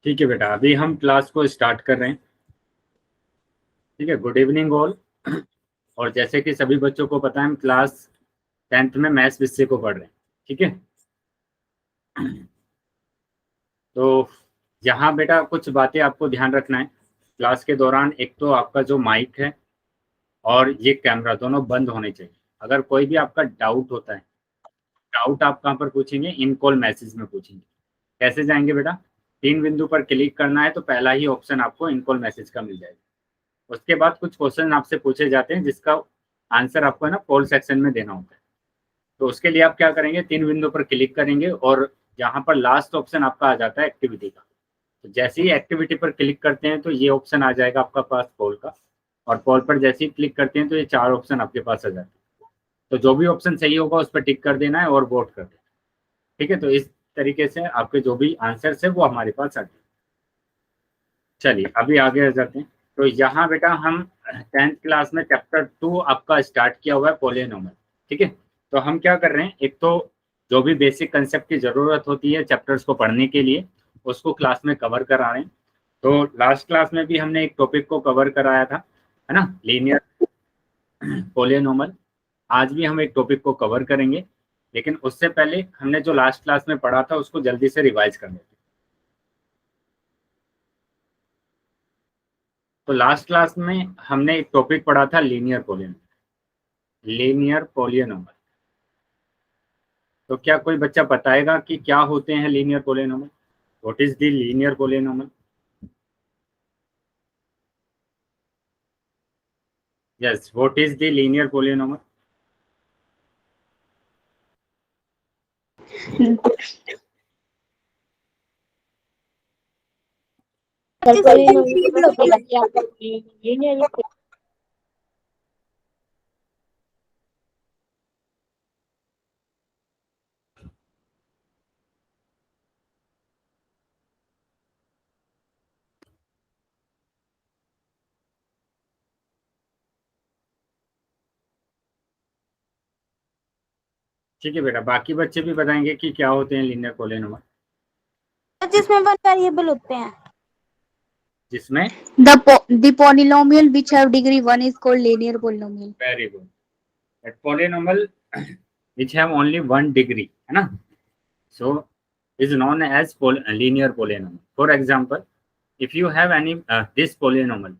ठीक है बेटा, अभी हम क्लास को स्टार्ट कर रहे हैं। ठीक है, गुड इवनिंग ऑल। और जैसे कि सभी बच्चों को पता है, हम क्लास 10th में मैथ्स विषय को पढ़ रहे हैं। ठीक है, तो यहाँ बेटा कुछ बातें आपको ध्यान रखना है क्लास के दौरान। एक तो आपका जो माइक है और ये कैमरा दोनों बंद होने चाहिए। अगर कोई भी आपका डाउट होता है, डाउट आप कहाँ पर पूछेंगे? इन कॉल मैसेज में पूछेंगे। कैसे जाएंगे बेटा? 3 बिंदु पर क्लिक करना है तो पहला ही ऑप्शन आपको इन कॉल मैसेज का मिल जाएगा। उसके बाद कुछ क्वेश्चन आपसे पूछे जाते हैं जिसका आंसर आपको है ना पोल सेक्शन में देना होता है। तो उसके लिए आप क्या करेंगे? 3 बिंदु पर क्लिक करेंगे और यहाँ पर लास्ट ऑप्शन आपका आ जाता है एक्टिविटी का। तो जैसे ही एक्टिविटी पर क्लिक करते हैं तो ये ऑप्शन आ जाएगा आपका पास पोल का, और पोल पर जैसे ही क्लिक करते हैं तो ये 4 ऑप्शन आपके पास आ जाते हैं। तो जो भी ऑप्शन सही होगा उस पर टिक कर देना है और वोट कर देना। ठीक है, तो इस तरीके से आपके जो भी आंसर्स है वो हमारे पास आ जाए। चलिए अभी आगे आ जाते हैं। तो यहाँ बेटा हम 10th क्लास में चैप्टर 2 आपका स्टार्ट किया हुआ है, पॉलिनोमियल। ठीक है, तो हम क्या कर रहे हैं, एक तो जो भी बेसिक कंसेप्ट की जरूरत होती है चैप्टर्स को पढ़ने के लिए उसको क्लास में कवर करा रहे हैं। तो लास्ट क्लास में भी हमने एक टॉपिक को कवर कराया था, है ना, लीनियर पॉलिनोमियल। आज भी हम एक टॉपिक को कवर करेंगे, लेकिन उससे पहले हमने जो लास्ट क्लास में पढ़ा था उसको जल्दी से रिवाइज कर लेते हैं। तो लास्ट क्लास में हमने एक टॉपिक पढ़ा था लीनियर पॉलिनोमियल। लीनियर पॉलिनोमियल, तो क्या कोई बच्चा बताएगा कि क्या होते हैं linear polynomial? What is the linear polynomial? Yes, what is the linear polynomial? ठीक है बेटा, बाकी बच्चे भी बताएंगे कि क्या होते हैं लीनियर पॉलिनोमियल। जिसमें 1 वेरिएबल होते हैं, जिसमें The polynomial which have degree 1 is called linear polynomial. Very good, that polynomial which have only 1 degree, है ना, so is known as linear polynomial. For example, if you have any this polynomial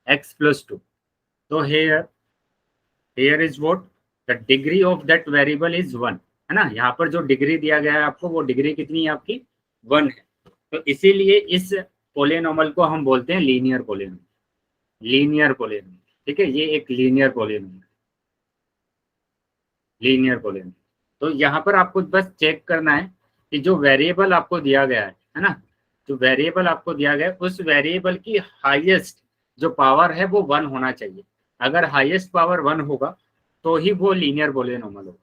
x plus 2, so here is what the degree of that variable is 1, है ना। यहाँ पर जो degree दिया गया है आपको, वो डिग्री कितनी है आपकी? 1 है। तो इसीलिए इस पोलिनोमियल को हम बोलते हैं लीनियर पोलिनोमियल। लीनियर पोलिनोमियल, ठीक है, ये एक लीनियर पोलिनोमियल, लीनियर पोलिनोमियल। तो यहाँ पर आपको बस चेक करना है कि जो वेरिएबल आपको दिया गया है ना, जो वेरिएबल आपको दिया गया है उस वेरिएबल की हाईएस्ट जो पावर है वो 1 होना चाहिए। अगर हाईएस्ट पावर 1 होगा तो ही वो लीनियर पॉलिनोमियल होगा,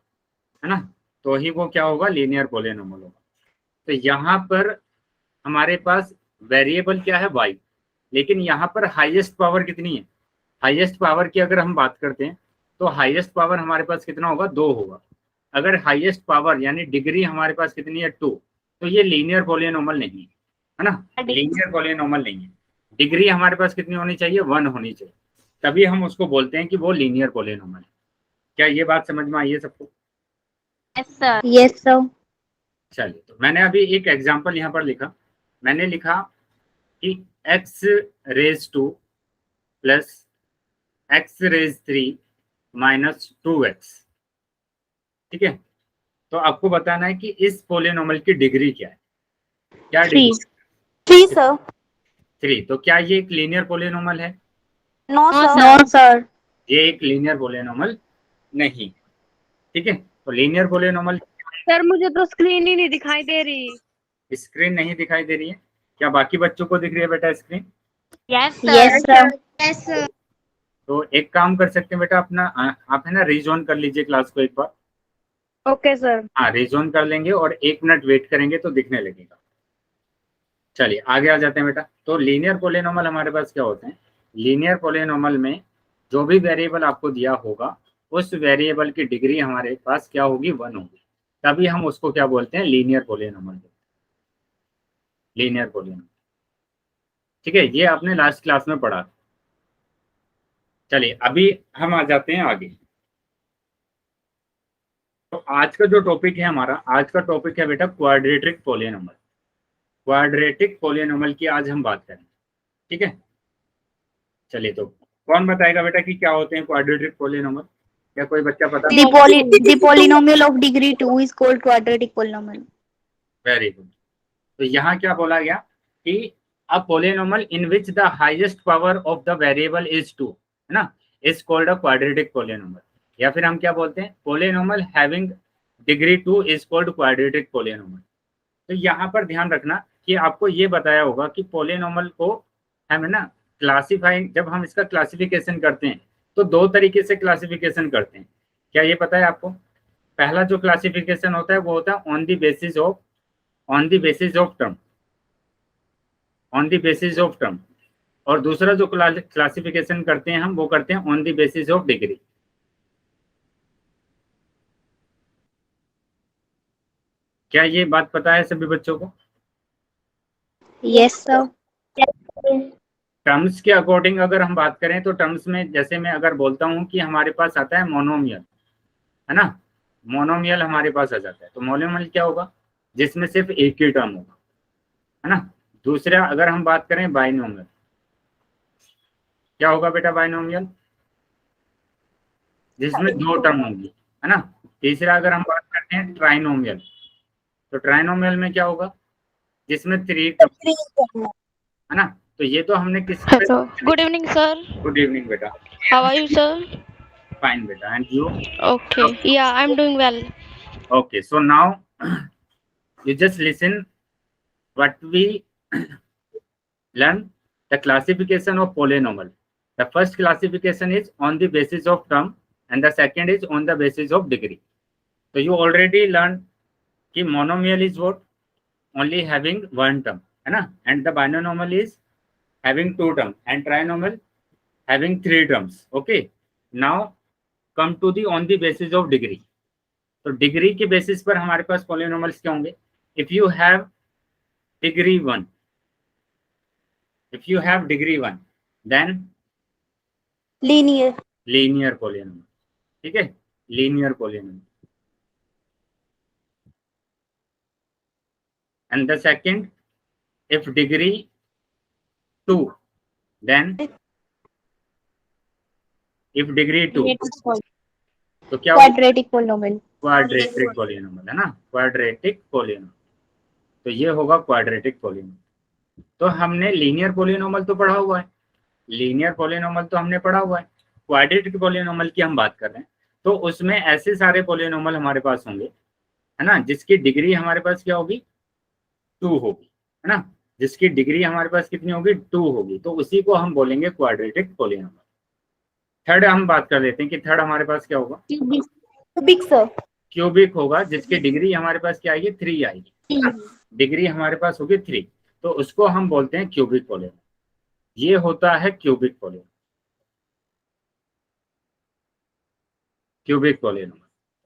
है ना, तो ही वो क्या होगा? लीनियर पॉलिनोमियल होगा। तो यहाँ पर हमारे पास वेरिएबल क्या है? y, लेकिन यहाँ पर हाईएस्ट पावर कितनी है? हाईएस्ट पावर की अगर हम बात करते हैं तो हाईएस्ट पावर हमारे पास कितना होगा? 2 होगा। अगर हाईएस्ट पावर यानी डिग्री हमारे पास कितनी है? 2, तो ये लीनियर पॉलिनोमियल नहीं है ना, लीनियर पॉलिनोमियल नहीं है। डिग्री हमारे पास कितनी होनी चाहिए? 1 होनी चाहिए, तभी हम उसको बोलते हैं कि वो लीनियर पॉलिनोमियल है। क्या ये बात समझ में आई है सबको? Yes sir. चलिए, तो मैंने अभी एक एग्जांपल यहाँ पर लिखा। मैंने लिखा कि x raise 2 plus x raise 3 minus 2x। ठीक है, तो आपको बताना है कि इस पोलिनोमियल की डिग्री क्या है। क्या डिग्री? 3 सर। 3। तो क्या ये एक लीनियर पोलिनोमियल है? No sir. No sir. ये एक लीनियर पोलिनोमियल नहीं। ठीक है, तो लीनियर पोलिनोमियल। सर मुझे तो स्क्रीन ही नहीं दिखाई दे रही। स्क्रीन नहीं दिखाई दे रही है? क्या बाकी बच्चों को दिख रही है बेटा screen? Yes Yes sir. Yes sir. तो एक काम कर सकते हैं बेटा, अपना आप है ना रीजोन कर लीजिए क्लास को एक बार। Okay sir. हाँ, रीजोन कर लेंगे और 1 मिनट वेट करेंगे तो दिखने लगेगा। चलिए आगे आ जाते हैं बेटा। तो लीनियर पोलिनोमियल हमारे पास क्या होते हैं? लीनियर पोलिनोमियल में जो भी वेरिएबल आपको दिया होगा उस वेरिएबल की डिग्री हमारे पास क्या होगी? 1 होगी, तभी हम उसको क्या बोलते हैं? Linear polynomial. Linear polynomial. ठीक है, ये आपने लास्ट क्लास में पढ़ा। चलिए अभी हम आ जाते हैं आगे। तो आज का जो टॉपिक है हमारा, आज का टॉपिक है बेटा क्वाड्रेटिक पॉलिनोमियल। क्वाड्रेटिक पॉलिनोमियल की आज हम बात करें, ठीक है। चलिए तो कौन बताएगा बेटा कि क्या होते हैं क्वाड्रेटिक पॉलिनोमियल? क्या कोई बच्चा पता? The polynomial of degree 2 is called quadratic polynomial. Very good. तो यहाँ क्या बोला गया कि अ polynomial in which the highest power of the variable is 2, है ना, is called a quadratic polynomial. या फिर हम क्या बोलते हैं, polynomial having degree 2 is called quadratic polynomial. तो यहाँ पर ध्यान रखना कि आपको ये बताया होगा कि पॉलिनोमियल को हम, है ना, क्लासिफाइंग, जब हम इसका क्लासिफिकेशन करते हैं तो दो तरीके से क्लासिफिकेशन करते हैं। क्या ये पता है आपको? पहला जो क्लासिफिकेशन होता है वो होता है on the basis of term, on the basis of term. और दूसरा जो क्लासिफिकेशन करते हैं हम, वो करते हैं on the basis of degree. क्या ये बात पता है सभी बच्चों को? Yes, sir. टर्म्स के अकॉर्डिंग अगर हम बात करें तो टर्म्स में, जैसे मैं अगर बोलता हूं कि हमारे पास आता है मोनोमियल, है ना, मोनोमियल हमारे पास आ जाता है। तो मोनोमियल क्या होगा? जिसमें सिर्फ एक ही टर्म होगा, है ना। दूसरा अगर हम बात करें बाइनोमियल, क्या होगा बेटा बाइनोमियल? जिसमें दो टर्म होंगी, है ना। तीसरा अगर हम बात करते हैं ट्राइनोमियल, तो ट्राइनोमियल में क्या होगा? जिसमें 3 टर्म, है ना। तो ये तो हमने किस, Good evening, sir. Good evening बेटा। How are you, sir? Fine बेटा, and you? Okay. Yeah, I'm doing well. Okay, so now you just listen what we learn, the classification of polynomial. The first classification is on the basis of term and the second is on the basis of degree. So you already learned कि monomial is what? Only having one term, है ना, and the binomial is having 2 terms and trinomial having 3 terms. Okay, now come to the on the basis of degree. तो degree के basis पर हमारे पास polynomials क्या होंगे? If you have degree 1, then linear polynomial, ठीक है, linear polynomial. And the second, if degree 2, then if degree 2, तो क्या होगा? Quadratic polynomial. क्वाड्रेटिक पॉलिनोमियल, है ना, क्वाड्रेटिक पॉलिनोमियल। तो ये होगा क्वाड्रेटिक पॉलिनोमियल। तो हमने लीनियर पॉलिनोमियल तो पढ़ा हुआ है, क्वाड्रेटिक पॉलिनोमियल की हम बात कर रहे हैं। तो उसमें ऐसे सारे पॉलिनोमियल हमारे पास होंगे, है ना, जिसकी डिग्री हमारे पास क्या होगी? 2 होगी, है ना, जिसकी डिग्री हमारे पास कितनी होगी? 2 होगी। तो उसी को हम बोलेंगे क्वाड्रेटिक पॉलिनोमियल। थर्ड हम बात कर लेते हैं कि थर्ड हमारे पास क्या होगा? क्यूबिक होगा, जिसकी डिग्री हमारे पास क्या आएगी? 3 आएगी, डिग्री हमारे पास होगी 3, तो उसको हम बोलते हैं क्यूबिक पॉलिनोमियल। ये होता है क्यूबिक पॉलिनोमियल।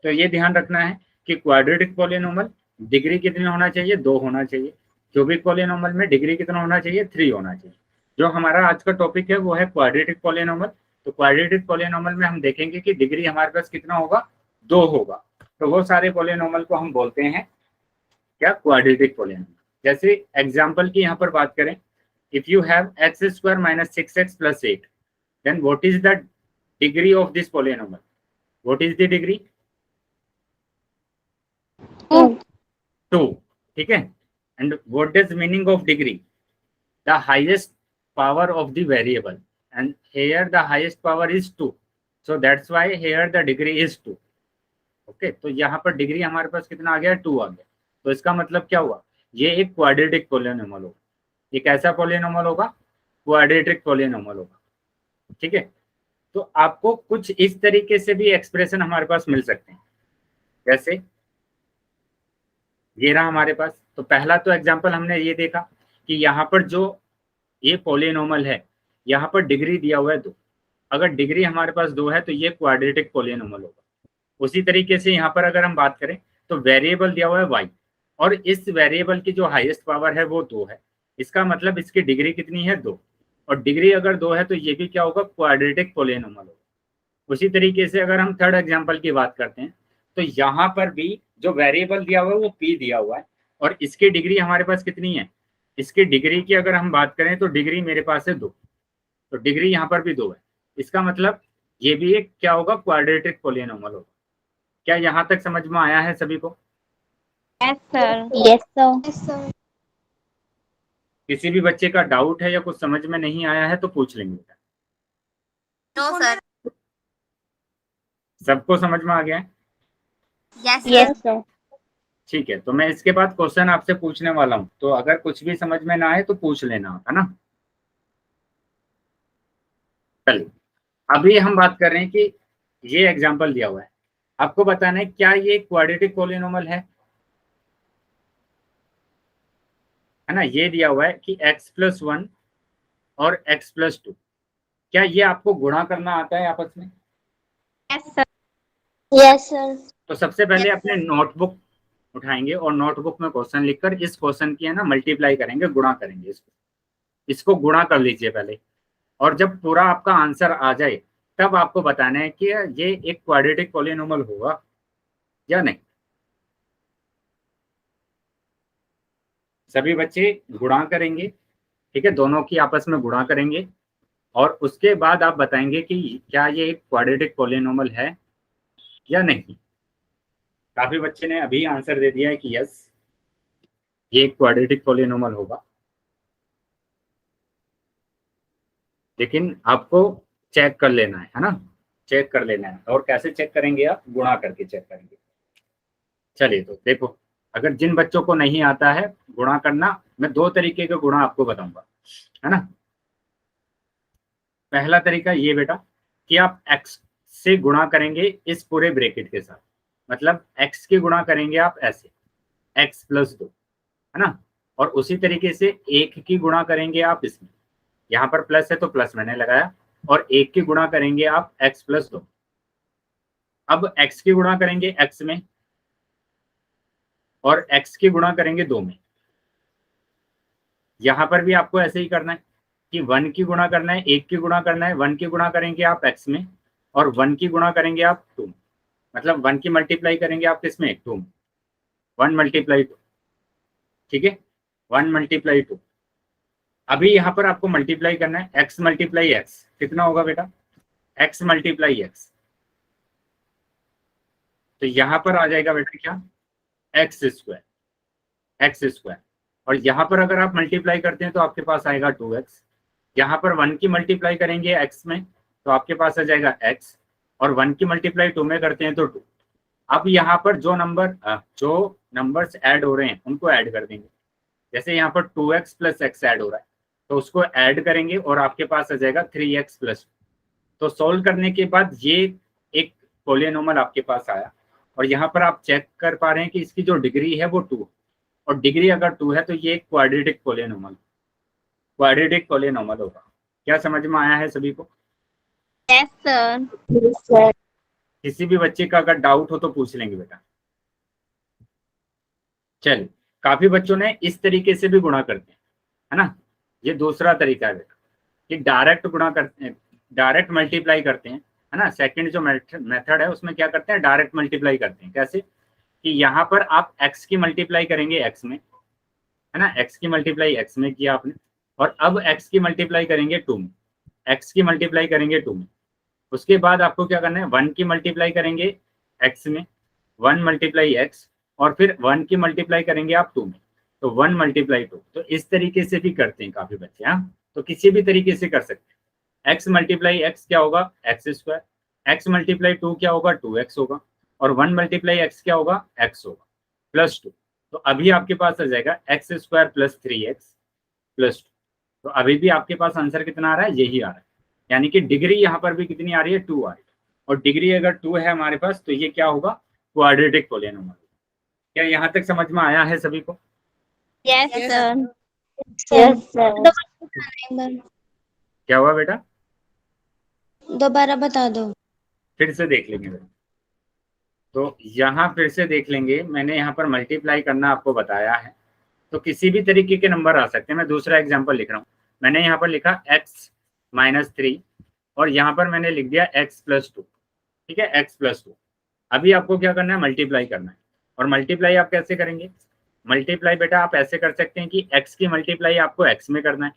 तो ये ध्यान रखना है कि क्वाड्रेटिक पॉलिनोमियल डिग्री कितनी होना चाहिए? 2 होना चाहिए। क्यूबिक पॉलिनोमियल में डिग्री कितना होना चाहिए? 3 होना चाहिए। जो हमारा आज का टॉपिक है वो है क्वाड्रेटिक पॉलिनोमियल। तो क्वाड्रेटिक पॉलिनोमियल में हम देखेंगे कि डिग्री हमारे पास कितना होगा? 2 होगा। तो वो सारे पॉलिनोमियल को हम बोलते हैं क्या? Quadratic polynomial. जैसे एग्जांपल की यहाँ पर बात करें, if you have x² - 6x + 8, then what is the degree of this polynomial? What is the degree? 2, ठीक है। And what is meaning of degree? The highest power of the variable, and here the highest power is 2, so that's why here the degree is 2. Okay, तो यहाँ पर degree हमारे पास कितना आ गया? 2 आ गया। तो इसका मतलब क्या हुआ? ये एक क्वाड्रेटिक पॉलिनोमियल होगा। ये कैसा पॉलिनोमियल होगा? क्वाड्रेटिक पॉलिनोमियल होगा, ठीक है। तो आपको कुछ इस तरीके से भी एक्सप्रेशन हमारे पास मिल सकते हैं, जैसे ये रहा हमारे पास। तो पहला तो एग्जाम्पल हमने ये देखा कि यहाँ पर जो ये पॉलिनोमियल है, यहाँ पर डिग्री दिया हुआ है 2। अगर डिग्री हमारे पास 2 है तो ये क्वाड्रेटिक पॉलिनोमियल होगा। उसी तरीके से यहाँ पर अगर हम बात करें तो वेरिएबल दिया हुआ है y, और इस वेरिएबल की जो हाईएस्ट पावर है वो 2 है, इसका मतलब इसकी डिग्री कितनी है 2, और डिग्री अगर 2 है तो ये भी क्या होगा, क्वाड्रेटिक पोलिनोमियल होगा। उसी तरीके से अगर हम थर्ड एग्जांपल की बात करते हैं तो यहाँ पर भी जो वेरिएबल दिया हुआ है वो p दिया हुआ है, और इसकी डिग्री हमारे पास कितनी है, इसकी डिग्री की अगर हम बात करें तो डिग्री मेरे पास है 2, तो डिग्री यहाँ पर भी 2 है। इसका मतलब ये भी एक क्या होगा, क्वाड्रेटिक पोलिनोमियल होगा। क्या यहाँ तक समझ में आया है सभी को? Yes sir. Yes, sir. किसी भी बच्चे का डाउट है या कुछ समझ में नहीं आया है तो पूछ लेंगे बेटा। No sir. सबको समझ में आ गया है? Yes, sir. ठीक है, तो मैं इसके बाद क्वेश्चन आपसे पूछने वाला हूँ, तो अगर कुछ भी समझ में ना आए तो पूछ लेना, है ना। चलिए, अभी हम बात कर रहे हैं कि ये एग्जांपल दिया हुआ है, आपको बताना है क्या ये क्वाड्रेटिक पोलिनोमियल है ना। ये दिया हुआ है कि x+1 और x+2, क्या ये आपको गुणा करना आता है आपस में? Yes sir. Yes, sir. तो सबसे पहले अपने नोटबुक उठाएंगे और नोटबुक में क्वेश्चन लिखकर इस क्वेश्चन की है ना मल्टीप्लाई करेंगे, गुणा करेंगे, इसको गुणा कर लीजिए पहले, और जब पूरा आपका आंसर आ जाए तब आपको बताना है कि ये एक क्वाड्रेटिक पोलिनोमियल होगा या नहीं। सभी बच्चे गुणा करेंगे, ठीक है, दोनों की आपस में गुणा करेंगे, और उसके बाद आप बताएंगे कि क्या ये एक क्वाड्रेटिक पोलिनोमियल है या नहीं। काफी बच्चे ने अभी आंसर दे दिया है कि यस, ये एक क्वाड्रेटिक पोलिनोमियल होगा, लेकिन आपको चेक कर लेना है ना, चेक कर लेना है। और कैसे चेक करेंगे आप? गुणा करके चेक करेंगे। चलिए, तो देखो, अगर जिन बच्चों को नहीं आता है गुणा करना, मैं 2 तरीके के गुणा आपको बताऊंगा, है ना। पहला तरीका ये बेटा कि आप x से गुणा करेंगे इस पूरे ब्रैकेट के साथ, मतलब x की गुणा करेंगे आप ऐसे, x+2, है ना। और उसी तरीके से 1 की गुणा करेंगे आप इसमें, यहाँ पर प्लस है तो प्लस मैंने लगाया, और 1 की गुणा करेंगे आप x+2। अब x की गुणा करेंगे x में और x की गुणा करेंगे 2 में। यहाँ पर भी आपको ऐसे ही करना है कि 1 की गुणा करना है, 1 की गुणा करना है, 1 की गुणा करेंगे आप x में और 1 की गुणा करेंगे आप 2 में, मतलब 1 की मल्टीप्लाई करेंगे आप किसमें, 2 में। 1 × 2, ठीक है, 1 × 2। अभी यहाँ पर आपको मल्टीप्लाई करना है, x × x कितना होगा बेटा, x × x, तो यहाँ पर आ जाएगा बेटा क्या, x², और यहाँ पर अगर आप मल्टीप्लाई करते हैं तो आपके पास आएगा 2x। यहाँ पर 1 की मल्टीप्लाई करेंगे x में तो आपके पास आ जाएगा x, और 1 की मल्टीप्लाई 2 में करते हैं तो 2। अब यहाँ पर जो नंबर्स ऐड हो रहे हैं उनको ऐड कर देंगे, जैसे यहाँ पर 2x + x ऐड हो रहा है तो उसको ऐड करेंगे और आपके पास आ जाएगा 3x + 2। तो सोल्व करने के बाद ये एक पोलिनोमियल आपके पास आया, और यहाँ पर आप चेक कर पा रहे हैं कि इसकी जो डिग्री है वो 2, और डिग्री अगर 2 है तो ये एक क्वाड्रेटिक पोलिनोमियल होगा। क्या समझ में आया है सभी को? Yes sir. Yes, sir. किसी भी बच्चे का अगर डाउट हो तो पूछ लेंगे बेटा। चलिए, काफी बच्चों ने इस तरीके से भी गुणा करते हैं, है ना। ये दूसरा तरीका है बेटा कि डायरेक्ट गुणा करते हैं, डायरेक्ट मल्टीप्लाई करते हैं, है ना। सेकंड जो मेथड है उसमें क्या करते हैं, डायरेक्ट मल्टीप्लाई करते हैं। कैसे कि यहाँ पर आप x की मल्टीप्लाई करेंगे x में, है ना, x की मल्टीप्लाई x में किया आपने, और अब x की मल्टीप्लाई करेंगे 2 में, x की मल्टीप्लाई करेंगे 2 में। उसके बाद आपको क्या करना है, 1 की मल्टीप्लाई करेंगे x में, 1 × x, और फिर 1 की मल्टीप्लाई करेंगे आप 2 में, तो 1 × 2। तो इस तरीके से भी करते हैं काफी बच्चे, हाँ, तो किसी भी तरीके से कर सकते हैं। x × x क्या होगा, x², x × 2 क्या होगा, 2x होगा, और 1 × x क्या होगा, x होगा, +2। तो अभी आपके पास आ जाएगा x² + 3x + 2। तो अभी भी आपके पास आंसर कितना आ रहा है, यही आ रहा है, यानी कि डिग्री यहाँ पर भी कितनी आ रही है, 2 आ रही है, और डिग्री अगर 2 है हमारे पास तो ये क्या होगा, क्वाड्रेटिक पोलिनोमियल। क्या यहाँ तक समझ में आया है सभी को? Yes sir. Yes, sir. क्या हुआ बेटा? दोबारा बता दो। फिर से देख लेंगे बेटा। तो यहाँ फिर से देख लेंगे, मैंने यहाँ पर मल्टीप्लाई करना आपको बताया है, तो किसी भी तरीके के नंबर आ सकते हैं। मैं दूसरा एग्जांपल लिख रहा हूँ, मैंने यहाँ पर लिखा x-3 और यहाँ पर मैंने लिख दिया x+2, ठीक है, x+2। अभी आपको क्या करना है, मल्टीप्लाई करना है। और मल्टीप्लाई आप कैसे करेंगे, मल्टीप्लाई बेटा आप ऐसे कर सकते हैं कि x की मल्टीप्लाई आपको x में करना है,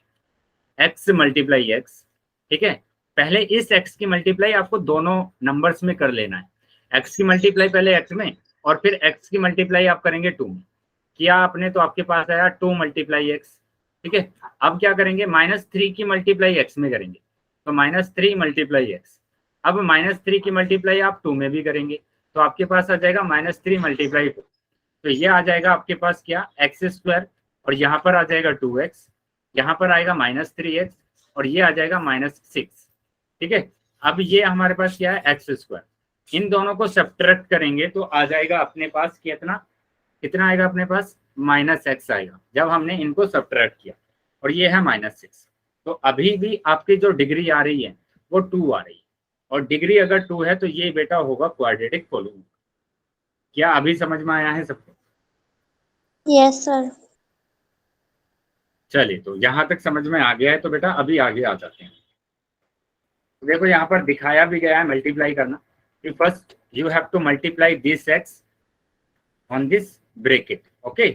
x मल्टीप्लाई x, ठीक है। पहले इस x की मल्टीप्लाई आपको दोनों नंबर्स में कर लेना है, x की मल्टीप्लाई पहले x में और फिर x की मल्टीप्लाई आप करेंगे 2 में। किया आपने तो आपके पास आया 2 मल्टीप्लाई x, ठीक है। अब क्या करेंगे, -3 की मल्टीप्लाई x में करेंगे, तो -3 मल्टीप्लाई x। अब -3 की मल्टीप्लाई आप 2 में भी करेंगे, तो आपके पास आ जाएगा -3 मल्टीप्लाई 2। तो ये आ जाएगा आपके पास क्या, x² और यहाँ पर आ जाएगा 2x, यहाँ पर आएगा -3x और ये आ जाएगा -6, ठीक है। अब ये हमारे पास क्या है, x²। इन दोनों को सब्ट्रैक्ट करेंगे तो आ जाएगा अपने पास कितना आएगा अपने पास, -x आएगा जब हमने इनको सब्ट्रैक्ट किया, और ये है -6। तो अभी भी आपकी जो डिग्री आ रही है वो 2 आ रही है, और डिग्री अगर 2 है तो ये बेटा होगा क्वाड्रेटिक पॉलीनॉमियल। क्या अभी समझ में आया है सबको? Yes sir. चलिए, तो यहाँ तक समझ में आ गया है, तो बेटा अभी आगे आ जाते हैं। तो देखो यहाँ पर दिखाया भी गया है मल्टीप्लाई करना, कि first you have to multiply this x on this bracket, okay.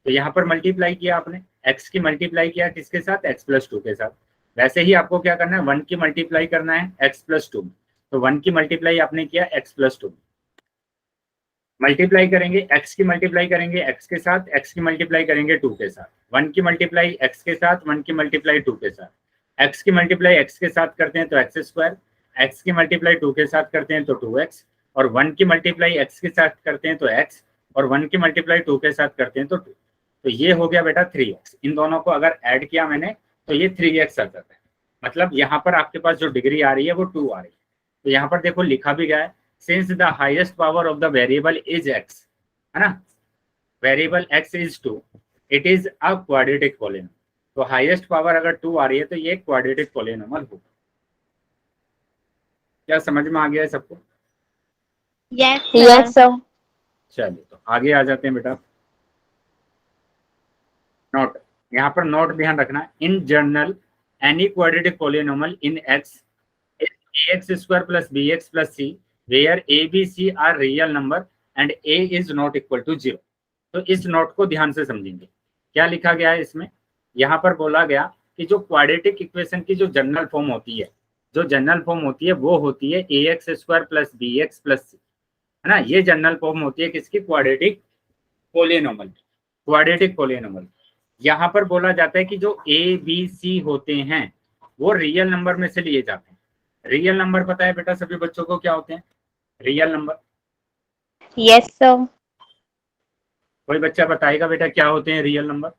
तो यहाँ पर मल्टीप्लाई किया आपने, x की मल्टीप्लाई किया किसके साथ, x+2 के साथ। वैसे ही आपको क्या करना है, 1 की मल्टीप्लाई करना है x+2 में, तो 1 की मल्टीप्लाई आपने किया x+2 में। मल्टीप्लाई करेंगे, x की मल्टीप्लाई करेंगे x के साथ, x की मल्टीप्लाई करेंगे 2 के साथ, 1 की मल्टीप्लाई x के साथ, 1 की मल्टीप्लाई 2 के साथ, x की मल्टीप्लाई x के साथ करते हैं तो x², x की मल्टीप्लाई 2 के साथ करते हैं तो 2x, और 1 की मल्टीप्लाई x के साथ करते हैं तो x, और 1 की मल्टीप्लाई 2 के साथ करते हैं तो 2। तो ये हो गया बेटा 3x। इन दोनों को अगर ऐड किया मैंने तो ये 3x आ जाता है। मतलब यहाँ पर आपके पास जो डिग्री आ रही है वो 2 आ रही है। तो यहाँ पर देखो लिखा भी गया है, since the highest power of the variable is x, है ना, variable x is 2, it is a quadratic polynomial. तो हाईएस्ट पावर अगर 2 आ रही है तो ये क्वाड्रेटिक पॉलीनॉमियल होगा। क्या समझ में आ गया है सबको? Yes sir. चलिए, तो आगे आ जाते हैं बेटा। नोट, यहाँ पर नोट ध्यान रखना, in general any quadratic polynomial in x ax² plus bx plus c where a b c are real number and a is not equal to 0। तो इस नोट को ध्यान से समझेंगे, क्या लिखा गया है इसमें। यहाँ पर बोला गया कि जो क्वाड्रेटिक इक्वेशन की जो जनरल फॉर्म होती है, वो होती है ax² plus bx plus c, है ना। ये जनरल फॉर्म होती है किसकी, क्वाड्रेटिक पॉलीनॉमियल। यहाँ पर बोला जाता है कि जो a b c होते हैं वो रियल नंबर में से लिए जाते हैं। रियल नंबर पता है बेटा सभी बच्चों को क्या होते हैं, रियल नंबर? Yes sir. कोई बच्चा बताएगा बेटा क्या होते हैं real number?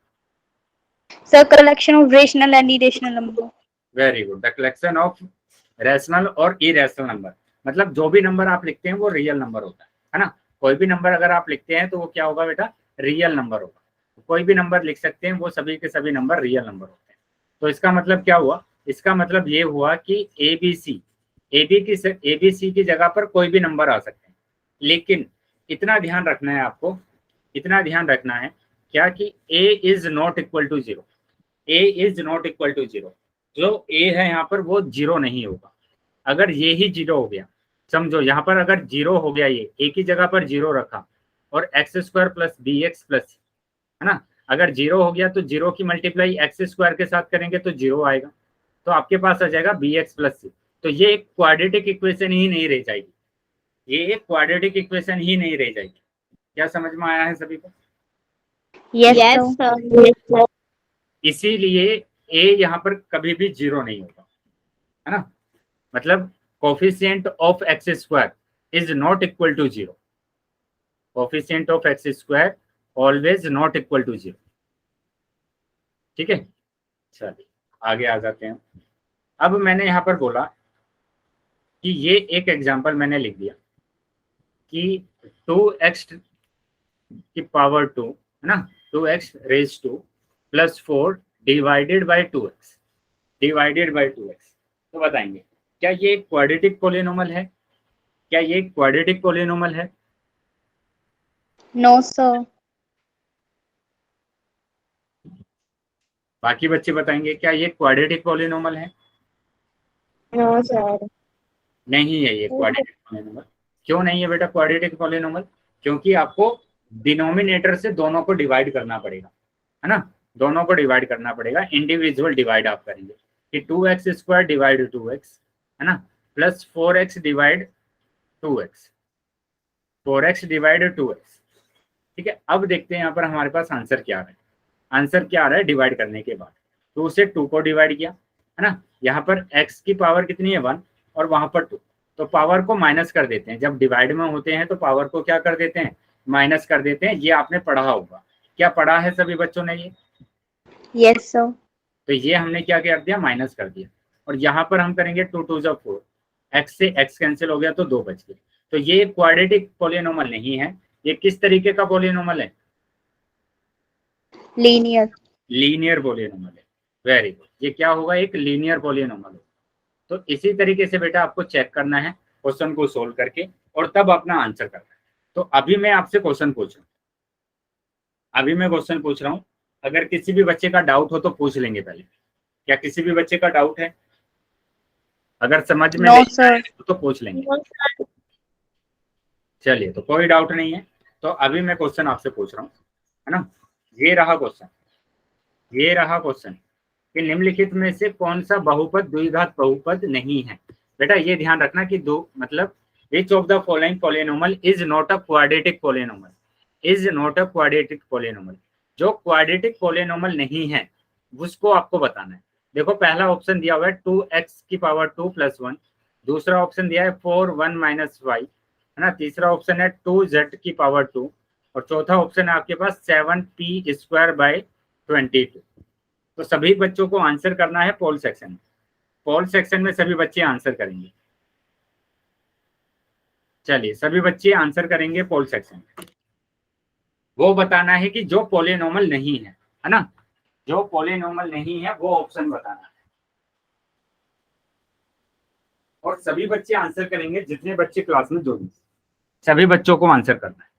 Sir collection of rational and irrational number. Very good, the collection of rational और इरेशनल नंबर। मतलब जो भी नंबर आप लिखते हैं वो रियल नंबर होता है ना। कोई भी नंबर अगर आप लिखते हैं तो वो क्या होगा बेटा, रियल नंबर होगा। कोई भी नंबर लिख सकते हैं, वो सभी के सभी नंबर रियल नंबर होते हैं। तो इसका मतलब क्या हुआ, इसका मतलब ये हुआ कि ए बी सी की जगह पर कोई भी नंबर आ सकते हैं। लेकिन इतना ध्यान रखना है आपको, इतना ध्यान रखना है क्या कि a is not equal to 0, a is not equal to 0। जो a है यहाँ पर वो 0 नहीं होगा। अगर ये ही 0 हो गया, समझो यहाँ पर अगर 0 हो गया, ये a की जगह पर 0 रखा और x² प्लस bx प्लस, है ना, अगर 0 हो गया तो 0 की मल्टीप्लाई x² के साथ करेंगे तो 0 आएगा, तो आपके पास आ जाएगा bx प्लस c। तो ये एक क्वाड्रेटिक इक्वेशन ही नहीं रह जाएगी, ये एक क्वाड्रेटिक इक्वेशन ही नहीं रह जाएगी। क्या समझ में आया है सभी को? Yes sir. इसीलिए a यहाँ पर कभी भी 0 नहीं होगा, है ना। मतलब coefficient of x² is not equal to 0, coefficient of x² always not equal to 0, ठीक है। चलिए आगे आ जाते हैं। अब मैंने यहाँ पर बोला कि ये एक एग्जांपल मैंने लिख दिया कि 2x की पावर 2, है ना, 2x raise to plus 4 divided by 2x। तो बताएंगे क्या ये क्वाड्रेटिक पॉलीनॉमियल है? क्या ये क्वाड्रेटिक पॉलीनॉमियल है? No sir. बाकी बच्चे बताएंगे क्या ये क्वाड्रेटिक पॉलिनोमल है? No sir. नहीं है ये क्वाड्रेटिक पॉलिनोमल। क्यों नहीं है बेटा क्वाड्रेटिक पॉलिनोमल? क्योंकि आपको डिनोमिनेटर से दोनों को डिवाइड करना पड़ेगा, है ना, दोनों को डिवाइड करना पड़ेगा, इंडिविजुअल डिवाइड आप करेंगे कि 2x² डिवाइड 2x, है ना, plus 4x divide 2x, 4x divide 2x। ठीक है, अब देखते हैं यहाँ पर हमारे पास आंसर क्या आ रहा है। आंसर क्या आ रहा है डिवाइड करने के बाद? 2 से 2 को डिवाइड किया, है ना, यहाँ पर x की पावर कितनी है 1 और वहां पर 2, तो पावर को माइनस कर देते हैं। जब डिवाइड में होते हैं तो पावर को क्या कर देते हैं, माइनस कर देते हैं। ये आपने पढ़ा होगा, क्या पढ़ा है सभी बच्चों ने ये? Yes sir. तो ये हमने क्या कर दिया, माइनस कर दिया। और यहाँ पर हम करेंगे 2 2 जा 4, x से x कैंसिल हो गया तो 2 बच गए। तो ये क्वाड्रेटिक पॉलिनोमल नहीं है। ये किस तरीके का पॉलिनोमल है? लीनियर। लीनियर पॉलिनोमल है। वेरी गुड, ये क्या होगा, एक लीनियर पॉलिनोमल होगा। तो इसी तरीके से बेटा आपको चेक करना है क्वेश्चन को सोल्व करके और तब अपना आंसर करना है। तो अभी मैं आपसे क्वेश्चन पूछ रहा हूँ, अभी मैं क्वेश्चन पूछ रहा हूँ, अगर किसी भी बच्चे का डाउट हो तो पूछ लेंगे पहले। क्या किसी भी बच्चे का डाउट है? अगर समझ में नो नहीं सर। आए तो पूछ लेंगे। चलिए, तो कोई डाउट नहीं है। तो अभी मैं क्वेश्चन आपसे पूछ रहा हूँ, है ना, ये रहा क्वेश्चन, ये रहा क्वेश्चन कि निम्नलिखित में से कौन सा बहुपद द्विघात बहुपद नहीं है। बेटा ये ध्यान रखना कि दो मतलब which of the following polynomial is not a quadratic polynomial, is not a quadratic polynomial. जो क्वाड्रेटिक पॉलिनोमल नहीं है उसको आपको बताना है। देखो पहला ऑप्शन दिया हुआ है 2x की पावर 2 प्लस 1, दूसरा ऑप्शन दिया है 4 1 माइनस 5, है ना, तीसरा ऑप्शन है 2z की पावर 2 और चौथा ऑप्शन है आपके पास 7p² बाय 22। तो सभी बच्चों को आंसर करना है पोल सेक्शन में। पोल सेक्शन में सभी बच्चे आंसर करेंगे। चलिए सभी बच्चे आंसर करेंगे पोल सेक्शन में। वो बताना है कि जो पॉलिनोमल नहीं है ना, जो पॉलिनोमल नहीं है वो ऑप्शन बताना है। और सभी बच्चे आंसर करेंगे, जितने बच्चे क्लास में जुड़े सभी बच्चों को आंसर करना है,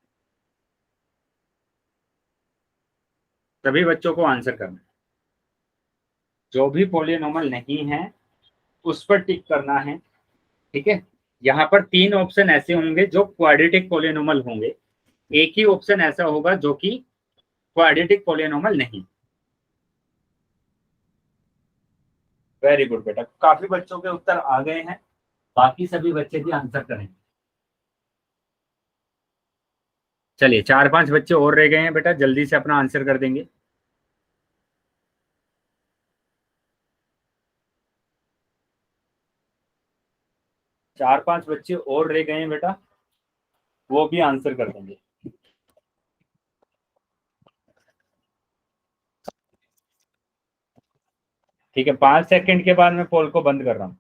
सभी बच्चों को आंसर करना है। जो भी पॉलिनोमल नहीं है उस पर टिक करना है। ठीक है, यहाँ पर 3 ऑप्शन ऐसे होंगे जो क्वाड्रेटिक पॉलिनोमल होंगे, एक ही ऑप्शन ऐसा होगा जो कि क्वाड्रेटिक पॉलिनोमल नहीं। वेरी गुड बेटा, काफी बच्चों के उत्तर आ गए हैं, बाकी सभी बच्चे भी आंसर करेंगे। चलिए 4-5 बच्चे और रह गए हैं बेटा, जल्दी से अपना आंसर कर देंगे। चार पांच बच्चे और रह गए हैं बेटा, वो भी आंसर कर देंगे। ठीक है, 5 सेकंड के बाद मैं पोल को बंद कर रहा हूँ।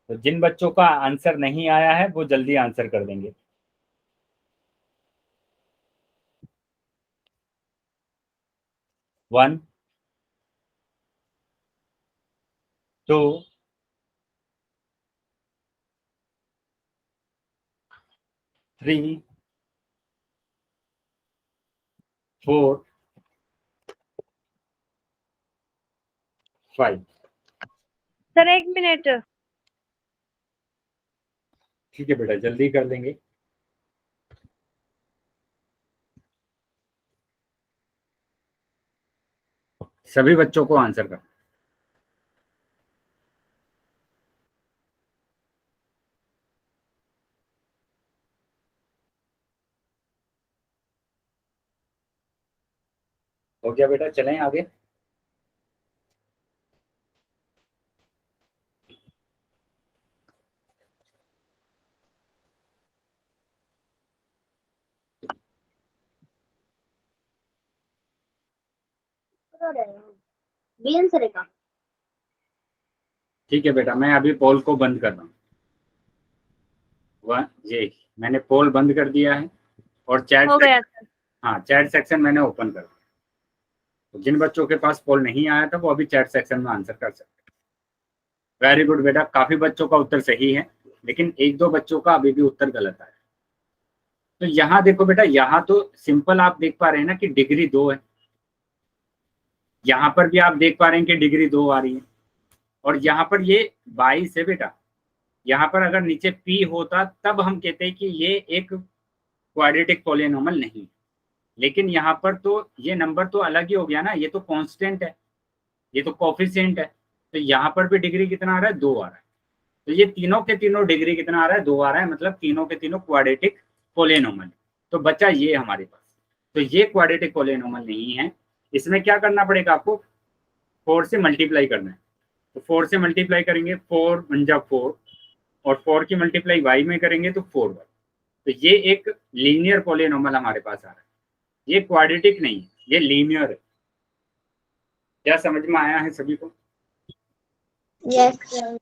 तो जिन बच्चों का आंसर नहीं आया है वो जल्दी आंसर कर देंगे। 1 2 3 4 5। Sir 1 minute. ठीक है बेटा, जल्दी कर लेंगे। सभी बच्चों को आंसर कर। हो गया बेटा, चलें आगे। ठीक है बेटा, मैं अभी पोल को बंद कर रहा हूँ। ये मैंने पोल बंद कर दिया है और चैट हो गया सर। हाँ, चैट सेक्शन मैंने ओपन कर दिया। तो जिन बच्चों के पास पोल नहीं आया था वो अभी चैट सेक्शन में आंसर कर सकते हैं। वेरी गुड बेटा, काफी बच्चों का उत्तर सही है, लेकिन 1-2 बच्चों का अभी भी उत्तर गलत है। तो यहाँ देखो बेटा, यहाँ तो सिंपल आप देख पा रहे हैं ना कि डिग्री 2 है, यहाँ पर भी आप देख पा रहे हैं कि डिग्री 2 आ रही है, और यहाँ पर ये 22 है बेटा। यहाँ पर अगर नीचे p होता तब हम कहते हैं कि ये एक क्वाड्रेटिक पॉलिनोमियल नहीं, लेकिन यहाँ पर तो ये नंबर तो अलग ही हो गया ना, ये तो कांस्टेंट है, ये तो कोफिशिएंट है, तो यहाँ पर भी डिग्री कितना आ रहा है, 2 आ रहा है। तो ये तीनों के तीनों डिग्री कितना आ रहा है, 2 आ रहा है, मतलब तीनों के तीनों क्वाड्रेटिक पॉलिनोमियल। तो बचा ये हमारे पास, तो ये क्वाड्रेटिक पॉलिनोमियल नहीं है। इसमें क्या करना पड़ेगा आपको, 4 से मल्टीप्लाई करना है। तो 4 से मल्टीप्लाई करेंगे, 4 × 4, और 4 की मल्टीप्लाई y में करेंगे तो 4y। तो ये एक लीनियर पॉलिनोमियल हमारे पास आ रहा है, ये क्वाड्रेटिक नहीं है, ये लीनियर है। क्या समझ में आया है सभी को? Yes, sir.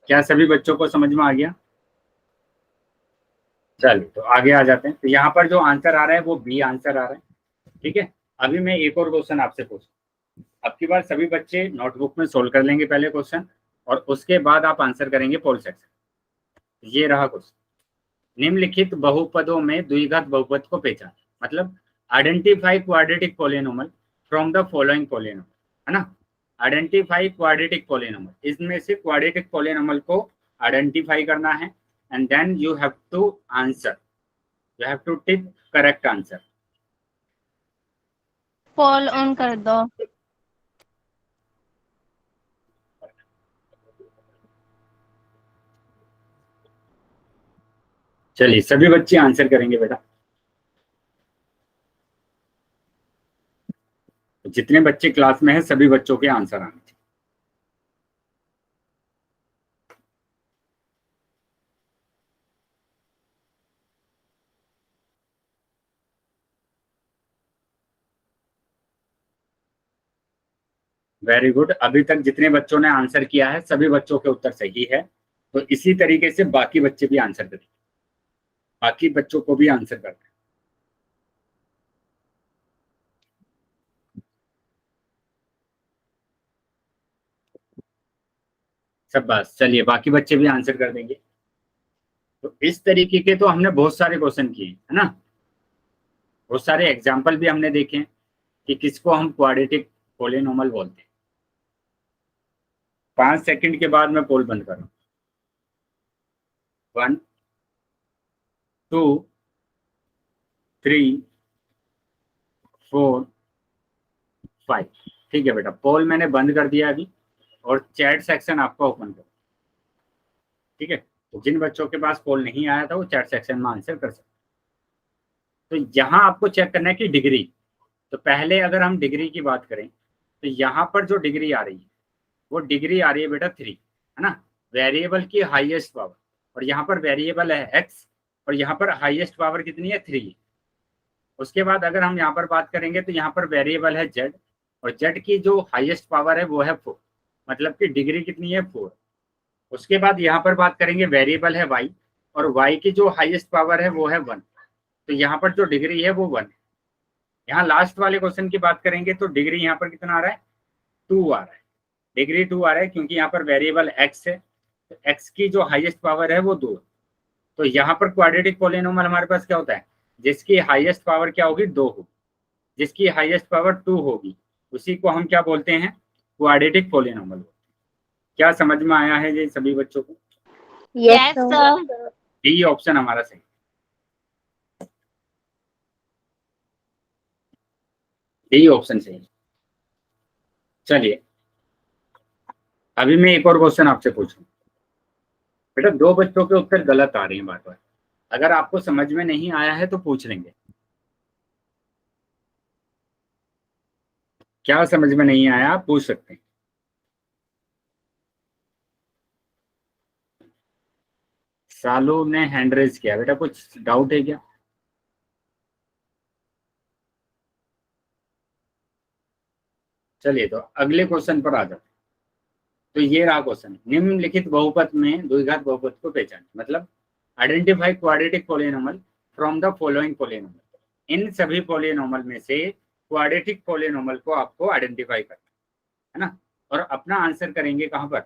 क्या सभी बच्चों को समझ में आ गया? चलिए तो आगे आ जाते हैं। तो यहाँ पर जो आंसर आ रहा है वो बी आंसर आ रहा है, ठीक है। अभी मैं एक और क्वेश्चन आपसे पूछूं, अब की बार सभी बच्चे नोटबुक में सोल्व कर लेंगे पहले क्वेश्चन, और उसके बाद आप आंसर करेंगे पोल सेक्शन। ये रहा क्वेश्चन, निम्नलिखित बहुपदों में द्विघात बहुपद को पहचान, मतलब identify quadratic polynomial from the following polynomial, है ना। आइडेंटिफाई क्वाड्रेटिक पॉलिनोमियल, इसमें से क्वाड्रेटिक पॉलिनोमियल को आइडेंटिफाई करना है, and then you have to answer, you have to tick correct answer. Poll on कर दो। चलिए सभी बच्चे आंसर करेंगे बेटा, जितने बच्चे क्लास में हैं सभी बच्चों के आंसर आने चाहिए। वेरी गुड, अभी तक जितने बच्चों ने आंसर किया है सभी बच्चों के उत्तर सही है। तो इसी तरीके से बाकी बच्चे भी आंसर करेंगे, बाकी बच्चों को भी आंसर करना है। सब बस, चलिए बाकी बच्चे भी आंसर कर देंगे। तो इस तरीके के तो हमने बहुत सारे क्वेश्चन किए, है ना, बहुत सारे एग्जाम्पल भी हमने देखे कि किसको हम क्वाड्रेटिक पॉलिनोमियल बोलते हैं। 5 सेकंड के बाद मैं पोल बंद कर रहा हूँ। 1 2 3 4 5, ठीक है बेटा, पोल मैंने बंद कर दिया अभी, और चैट सेक्शन आपका ओपन करो, ठीक है। तो जिन बच्चों के पास पोल नहीं आया था वो चैट सेक्शन में आंसर कर सकते। तो यहाँ आपको चेक करना है कि डिग्री, तो पहले अगर हम डिग्री की बात करें तो यहाँ पर जो डिग्री आ रही है वो डिग्री आ रही है बेटा 3, है ना, वेरिएबल की हाईएस्ट पावर, और यहाँ पर वेरिएबल है x, और यहाँ पर हाईएस्ट पावर कितनी है, 3 है। उसके बाद अगर हम यहाँ पर बात करेंगे तो यहाँ पर वेरिएबल है z, और z की जो हाईएस्ट पावर है वो है 4, मतलब कि डिग्री कितनी है, 4। उसके बाद यहाँ पर बात करेंगे वेरिएबल है y, और y की जो हाईएस्ट पावर है वो है 1, तो यहाँ पर जो डिग्री है वो 1 है। यहाँ लास्ट वाले क्वेश्चन की बात करेंगे तो डिग्री यहाँ पर कितना आ रहा है, 2 आ रहा है, डिग्री 2 आ रहा है, क्योंकि यहाँ पर वेरिएबल x है, तो x की जो हाईएस्ट पावर है वो 2 है। तो यहाँ पर क्वाड्रेटिक पॉलिनोमियल हमारे पास क्या होता है, जिसकी हाईएस्ट पावर क्या होगी, 2 होगी, जिसकी हाईएस्ट पावर 2 होगी, उसी को हम क्या बोलते हैं, क्वाड्रेटिक पॉलिनोमियल। क्या समझ में आया है ये सभी बच्चों को? Yes, sir. डी ऑप्शन हमारा सही, डी ऑप्शन सही। चलिए अभी मैं एक और क्वेश्चन आपसे पूछूं बेटा, 2 बच्चों के उत्तर गलत आ रहे हैं बार बार, अगर आपको समझ में नहीं आया है तो पूछ लेंगे। क्या समझ में नहीं आया आप पूछ सकते हैं। सालू ने हैंड रेज किया, बेटा कुछ डाउट है क्या? चलिए तो अगले क्वेश्चन पर आ जाते हैं। तो ये रहा क्वेश्चन, निम्नलिखित बहुपद में द्विघात बहुपद को पहचान, मतलब identify quadratic polynomial from the following polynomial. इन सभी पॉलिनोमियल में से क्वाड्रेटिक पॉलिनोमियल को आपको आइडेंटिफाई करना है ना, और अपना आंसर करेंगे कहां पर,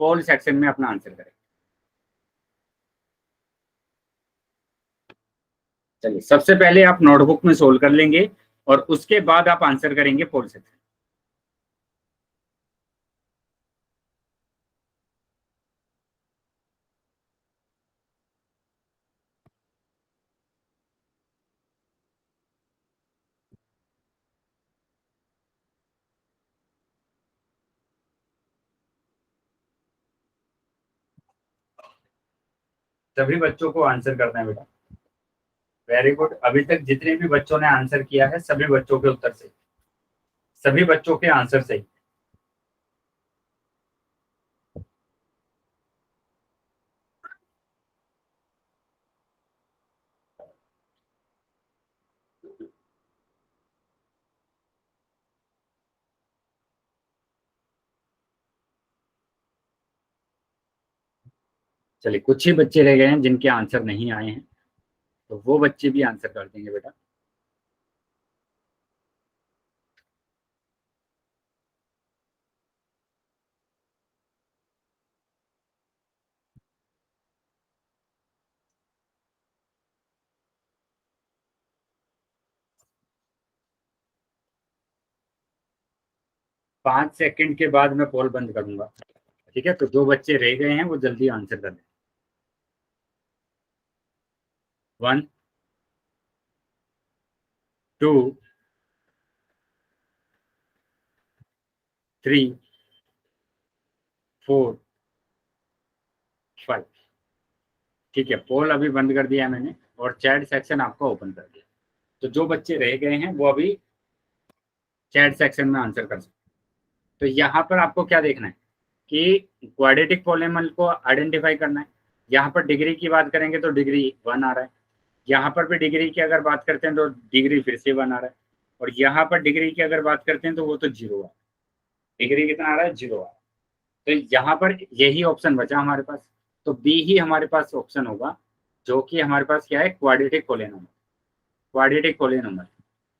पोल सेक्शन में अपना आंसर करेंगे। चलिए सबसे पहले आप नोटबुक में सोल्व कर लेंगे और उसके बाद आप आंसर करेंगे 4 सेक्शन। सभी बच्चों को आंसर करना है बेटा। Very good. अभी तक जितने भी बच्चों ने आंसर किया है सभी बच्चों के उत्तर सही, सभी बच्चों के आंसर सही। चलिए, कुछ ही बच्चे रह गए हैं जिनके आंसर नहीं आए हैं, तो वो बच्चे भी आंसर कर देंगे बेटा। पांच सेकंड के बाद मैं पोल बंद करूंगा, ठीक है? तो जो बच्चे रह गए हैं वो जल्दी आंसर कर दें। 1 2 3 4 5। ठीक है, पोल अभी बंद कर दिया मैंने और चैट सेक्शन आपको ओपन कर दिया। तो जो बच्चे रह गए हैं वो अभी चैट सेक्शन में आंसर कर सकते। तो यहाँ पर आपको क्या देखना है कि क्वाड्रेटिक पॉलीनॉमियल को आइडेंटिफाई करना है। यहाँ पर डिग्री की बात करेंगे तो डिग्री 1 आ रहा है, यहाँ पर भी डिग्री की अगर बात करते हैं तो डिग्री फिर से 1 आ रहा है, और यहाँ पर डिग्री की अगर बात करते हैं तो वो तो 0 आ रहा है। डिग्री कितना आ रहा है? 0 आ रहा है। तो यहाँ पर यही ऑप्शन बचा हमारे पास, तो बी ही हमारे पास ऑप्शन होगा, जो कि हमारे पास क्या है? Quadratic polynomial, quadratic polynomial.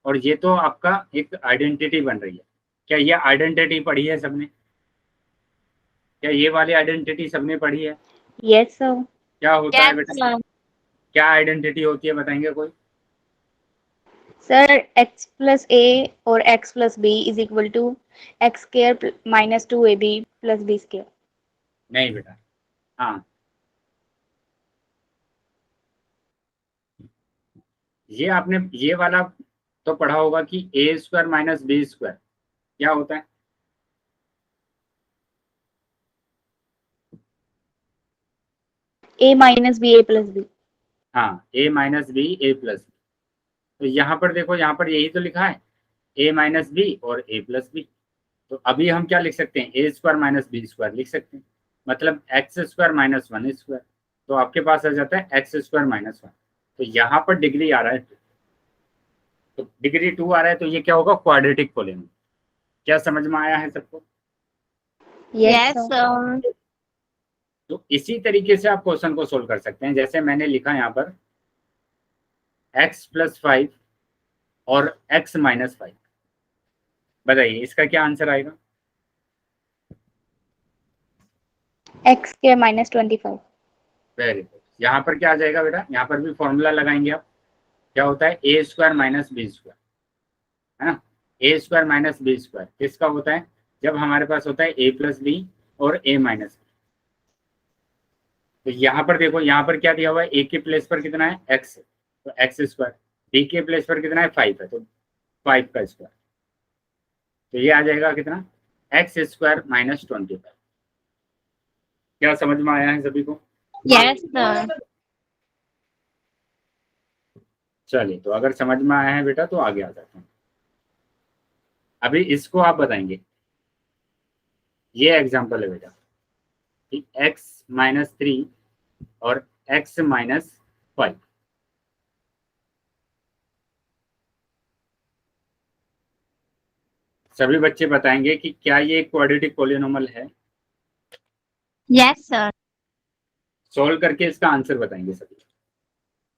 और ये तो आपका एक आइडेंटिटी बन रही है। क्या ये आइडेंटिटी पढ़ी है सबने? क्या ये वाली आइडेंटिटी सबने पढ़ी है? Yes, sir. क्या होता है Yes, बेटा? sir. क्या आइडेंटिटी होती है बताएंगे कोई? Sir, x plus a or x plus b is equal to x square minus 2ab plus b square. नहीं बेटा। हाँ, ये आपने ये वाला तो पढ़ा होगा कि ए स्क्वायर माइनस बी स्क्वायर क्या होता है? a minus b a plus b. हाँ, ए माइनस बी ए प्लस बी। तो यहाँ पर देखो, यहाँ पर यही तो लिखा है, ए माइनस बी और ए प्लस बी। तो अभी हम क्या लिख सकते हैं? ए स्क्वायर माइनस बी स्क्वायर लिख सकते हैं, मतलब एक्स स्क्वायर माइनस 1 स्क्वायर। तो आपके पास आ जाता है एक्स स्क्वायर माइनस 1। तो यहाँ पर डिग्री आ रहा है, तो डिग्री 2 आ रहा है, तो ये क्या होगा? Quadratic polynomial. क्या समझ में आया है सबको? Yes, sir. sir. तो इसी तरीके से आप क्वेश्चन को सोल्व कर सकते हैं, जैसे मैंने लिखा यहाँ पर x प्लस 5 और x माइनस 5। बताइए इसका क्या आंसर आएगा? x square minus 25. Very good. यहाँ पर क्या आ जाएगा बेटा? यहाँ पर भी फॉर्मूला लगाएंगे आप। क्या होता है? ए स्क्वायर माइनस बी स्क्वायर, है ना? ए स्क्वायर माइनस बी स्क्वायर किसका होता है? जब हमारे पास होता है ए प्लस बी और ए माइनस बी। तो यहाँ पर देखो, यहाँ पर क्या दिया हुआ है? ए के प्लेस पर कितना है? एक्स, तो एक्स स्क्वायर। बी के प्लेस पर कितना है? 5 है, तो 5 का स्क्वायर। तो ये आ जाएगा कितना? X square minus 25। क्या समझ में आया है सभी को? Yes, sir. चलिए, तो अगर समझ में आया है बेटा तो आगे आ जाते हैं। अभी इसको आप बताएंगे, ये एग्जांपल है बेटा कि x माइनस 3 और x माइनस 5। सभी बच्चे बताएंगे कि क्या ये क्वाड्रेटिक पॉलीनोमियल है। Yes, sir. सॉल्व करके इसका आंसर बताएंगे सभी।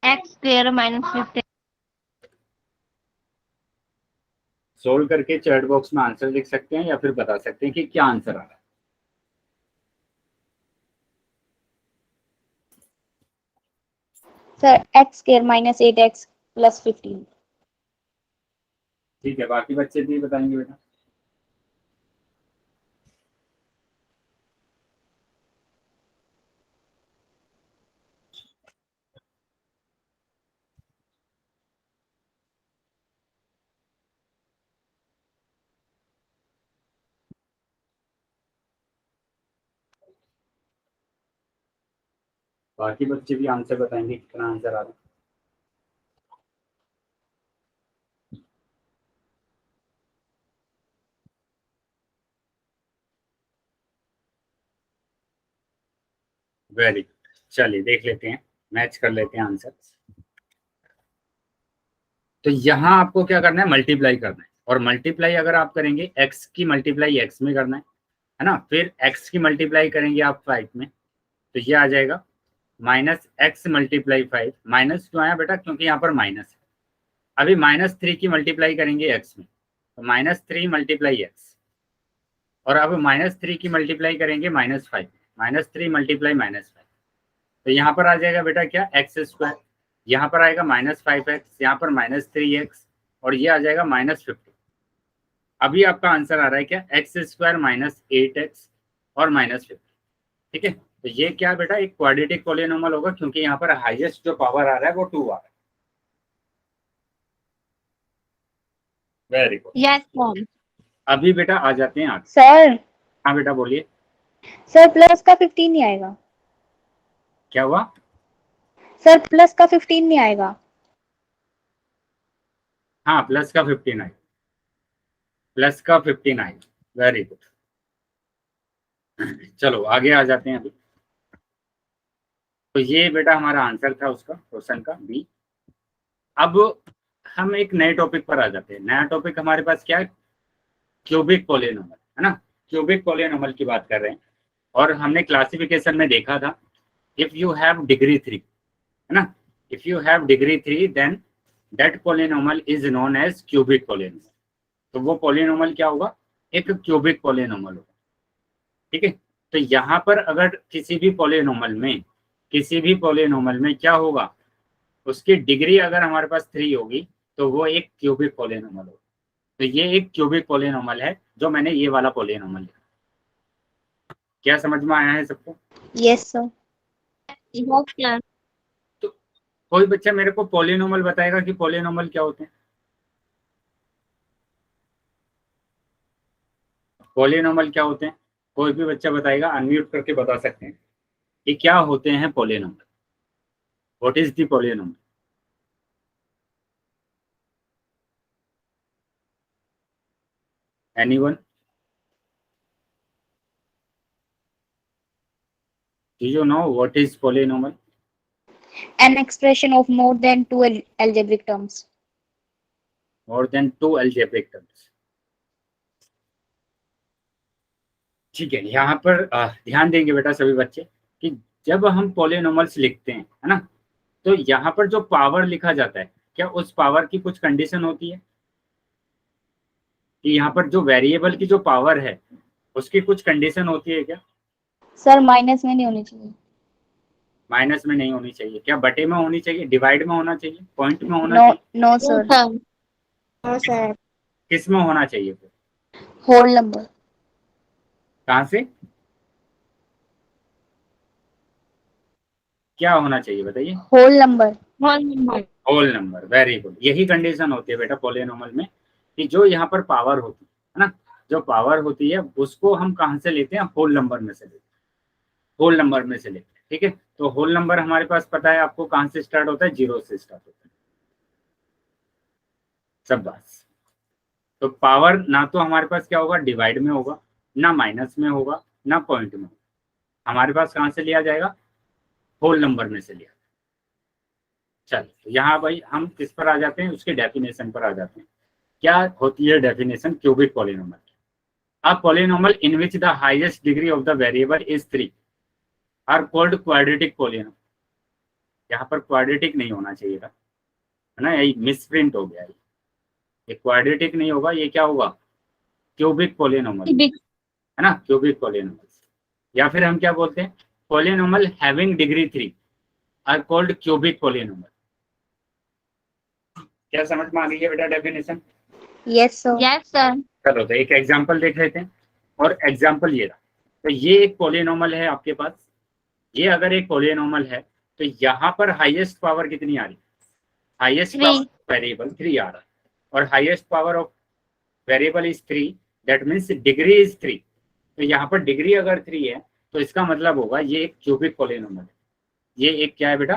X square minus 15. सोल्व करके चैट बॉक्स में आंसर लिख सकते हैं या फिर बता सकते हैं कि क्या आंसर आ रहा है। Sir, x square minus 8x plus 15. ठीक है, बाकी बच्चे भी बताएंगे बेटा। बाकी बच्चे भी आंसर बताएंगे कितना आंसर आ रहा है। वेरी गुड, चलिए देख लेते हैं, मैच कर लेते हैं आंसर। तो यहाँ आपको क्या करना है, मल्टीप्लाई करना है, और मल्टीप्लाई अगर आप करेंगे x की मल्टीप्लाई x में करना है ना, फिर x की मल्टीप्लाई करेंगे आप 5 में, तो ये आ जाएगा माइनस एक्स मल्टीप्लाई 5। माइनस क्यों आया बेटा, क्योंकि यहाँ पर माइनस है। अभी -3 की मल्टीप्लाई करेंगे x में, तो -3 मल्टीप्लाई x, और अब -3 की मल्टीप्लाई करेंगे -5, -3 मल्टीप्लाई -5, तो यहाँ पर आ जाएगा बेटा क्या, x², यहाँ पर आएगा -5x, यहाँ पर -3x, और ये आ जाएगा -50। अभी आपका आंसर आ रहा है क्या, x² -8x और -50। ठीक है, तो ये क्या बेटा, एक क्वाड्रेटिक पॉलिनोमियल होगा, क्योंकि यहाँ पर हाईएस्ट जो पावर आ रहा है वो 2 आ रहा है। Very good. Yes, sir. अभी बेटा आ जाते हैं आगे। सर हाँ बेटा बोलिए, सर प्लस का 15 नहीं आएगा। क्या हुआ? सर प्लस का 15 नहीं आएगा। हाँ, प्लस का 15 आएगा, प्लस का 15 आएगा। वेरी गुड, चलो आगे आ जाते हैं अभी। तो ये बेटा हमारा आंसर था उसका, क्वेश्चन का बी। अब हम एक नए टॉपिक पर आ जाते हैं। नया टॉपिक हमारे पास क्या है, क्यूबिक पॉलिनोमियल, है ना। क्यूबिक पॉलिनोमियल की बात कर रहे हैं, और हमने क्लासिफिकेशन में देखा था, इफ यू हैव डिग्री 3, है ना, if you have degree 3 then that polynomial is known as cubic polynomial. तो वो पॉलिनोमियल क्या होगा, एक क्यूबिक पॉलिनोमियल होगा। ठीक है, तो यहाँ पर अगर किसी भी पॉलिनोमियल में क्या होगा, उसकी डिग्री अगर हमारे पास 3 होगी तो वो एक क्यूबिक पॉलिनोमियल होगा। तो ये एक क्यूबिक पॉलिनोमियल है, जो मैंने ये वाला पॉलिनोमियल लिखा। क्या समझ में आया है सबको? Yes sir. Yes, sir. तो कोई बच्चा मेरे को पॉलिनोमियल बताएगा कि पॉलिनोमियल क्या होते हैं? पॉलिनोमियल क्या होते हैं, कोई भी बच्चा बताएगा, अनम्यूट करके बता सकते हैं कि क्या होते हैं polynomial. What is the polynomial? Anyone? Do you know what is polynomial? An expression of more than two algebraic terms. More than 2 algebraic terms. ठीक है, यहाँ पर ध्यान देंगे बेटा सभी बच्चे कि जब हम पॉलिनोमियल्स लिखते हैं, है ना, तो यहाँ पर जो पावर लिखा जाता है, क्या उस पावर की कुछ कंडीशन होती है कि यहाँ पर जो वेरिएबल की जो पावर है उसकी कुछ कंडीशन होती है क्या? सर माइनस में नहीं होनी चाहिए। माइनस में नहीं होनी चाहिए, क्या बटे में होनी चाहिए, डिवाइड में होना चाहिए, पॉइंट में होना नो चाहिए? No Yes, sir. sir. No sir. किस में होना चाहिए फिर? Whole number. कहाँ से? क्या होना चाहिए बताइए? Whole number. Whole number. Whole number. Very good, यही कंडीशन होती है बेटा पॉलिनोमियल में, कि जो यहाँ पर पावर होती है ना, जो पावर होती है उसको हम कहाँ से लेते हैं, होल नंबर में से लेते हैं, होल नंबर में से लेते हैं। ठीक है, तो होल नंबर हमारे पास पता है आपको कहाँ से स्टार्ट होता है, 0 से स्टार्ट होता है। सब बात। तो पावर ना तो हमारे पास क्या होगा, डिवाइड में होगा, ना माइनस में होगा, ना पॉइंट में होगा, हमारे पास कहाँ से लिया जाएगा, होल नंबर में से लिया। चलिए, तो यहाँ भाई हम किस पर आ जाते हैं, उसके डेफिनेशन पर आ जाते हैं। क्या होती है definition cubic polynomial? A polynomial in which the highest degree of the variable is 3 are called quadratic polynomial. यहाँ पर क्वाड्रेटिक नहीं होना चाहिए था, है ना, यही मिसप्रिंट हो गया। ये क्वाड्रेटिक नहीं होगा, ये क्या होगा, क्यूबिक पॉलिनोमियल, Big. है ना, क्यूबिक पॉलिनोमियल। या फिर हम क्या बोलते हैं, polynomial having degree 3 are called cubic polynomial. क्या समझ में आ गई है बेटा definition? Yes, sir. Yes, sir. चलो तो एक एग्जाम्पल देख लेते हैं, और एग्जाम्पल ये रहा। तो ये एक पॉलिनोमल है आपके पास, ये अगर एक पॉलिनोमल है तो यहाँ पर हाईएस्ट पावर कितनी आ रही है? Highest Three. पावर वेरिएबल 3 आ रहा है, और highest power of variable is 3, that means degree is 3। तो यहाँ पर डिग्री अगर 3 है तो इसका मतलब होगा ये एक क्यूबिक पॉलिनोमल है। ये एक क्या है बेटा?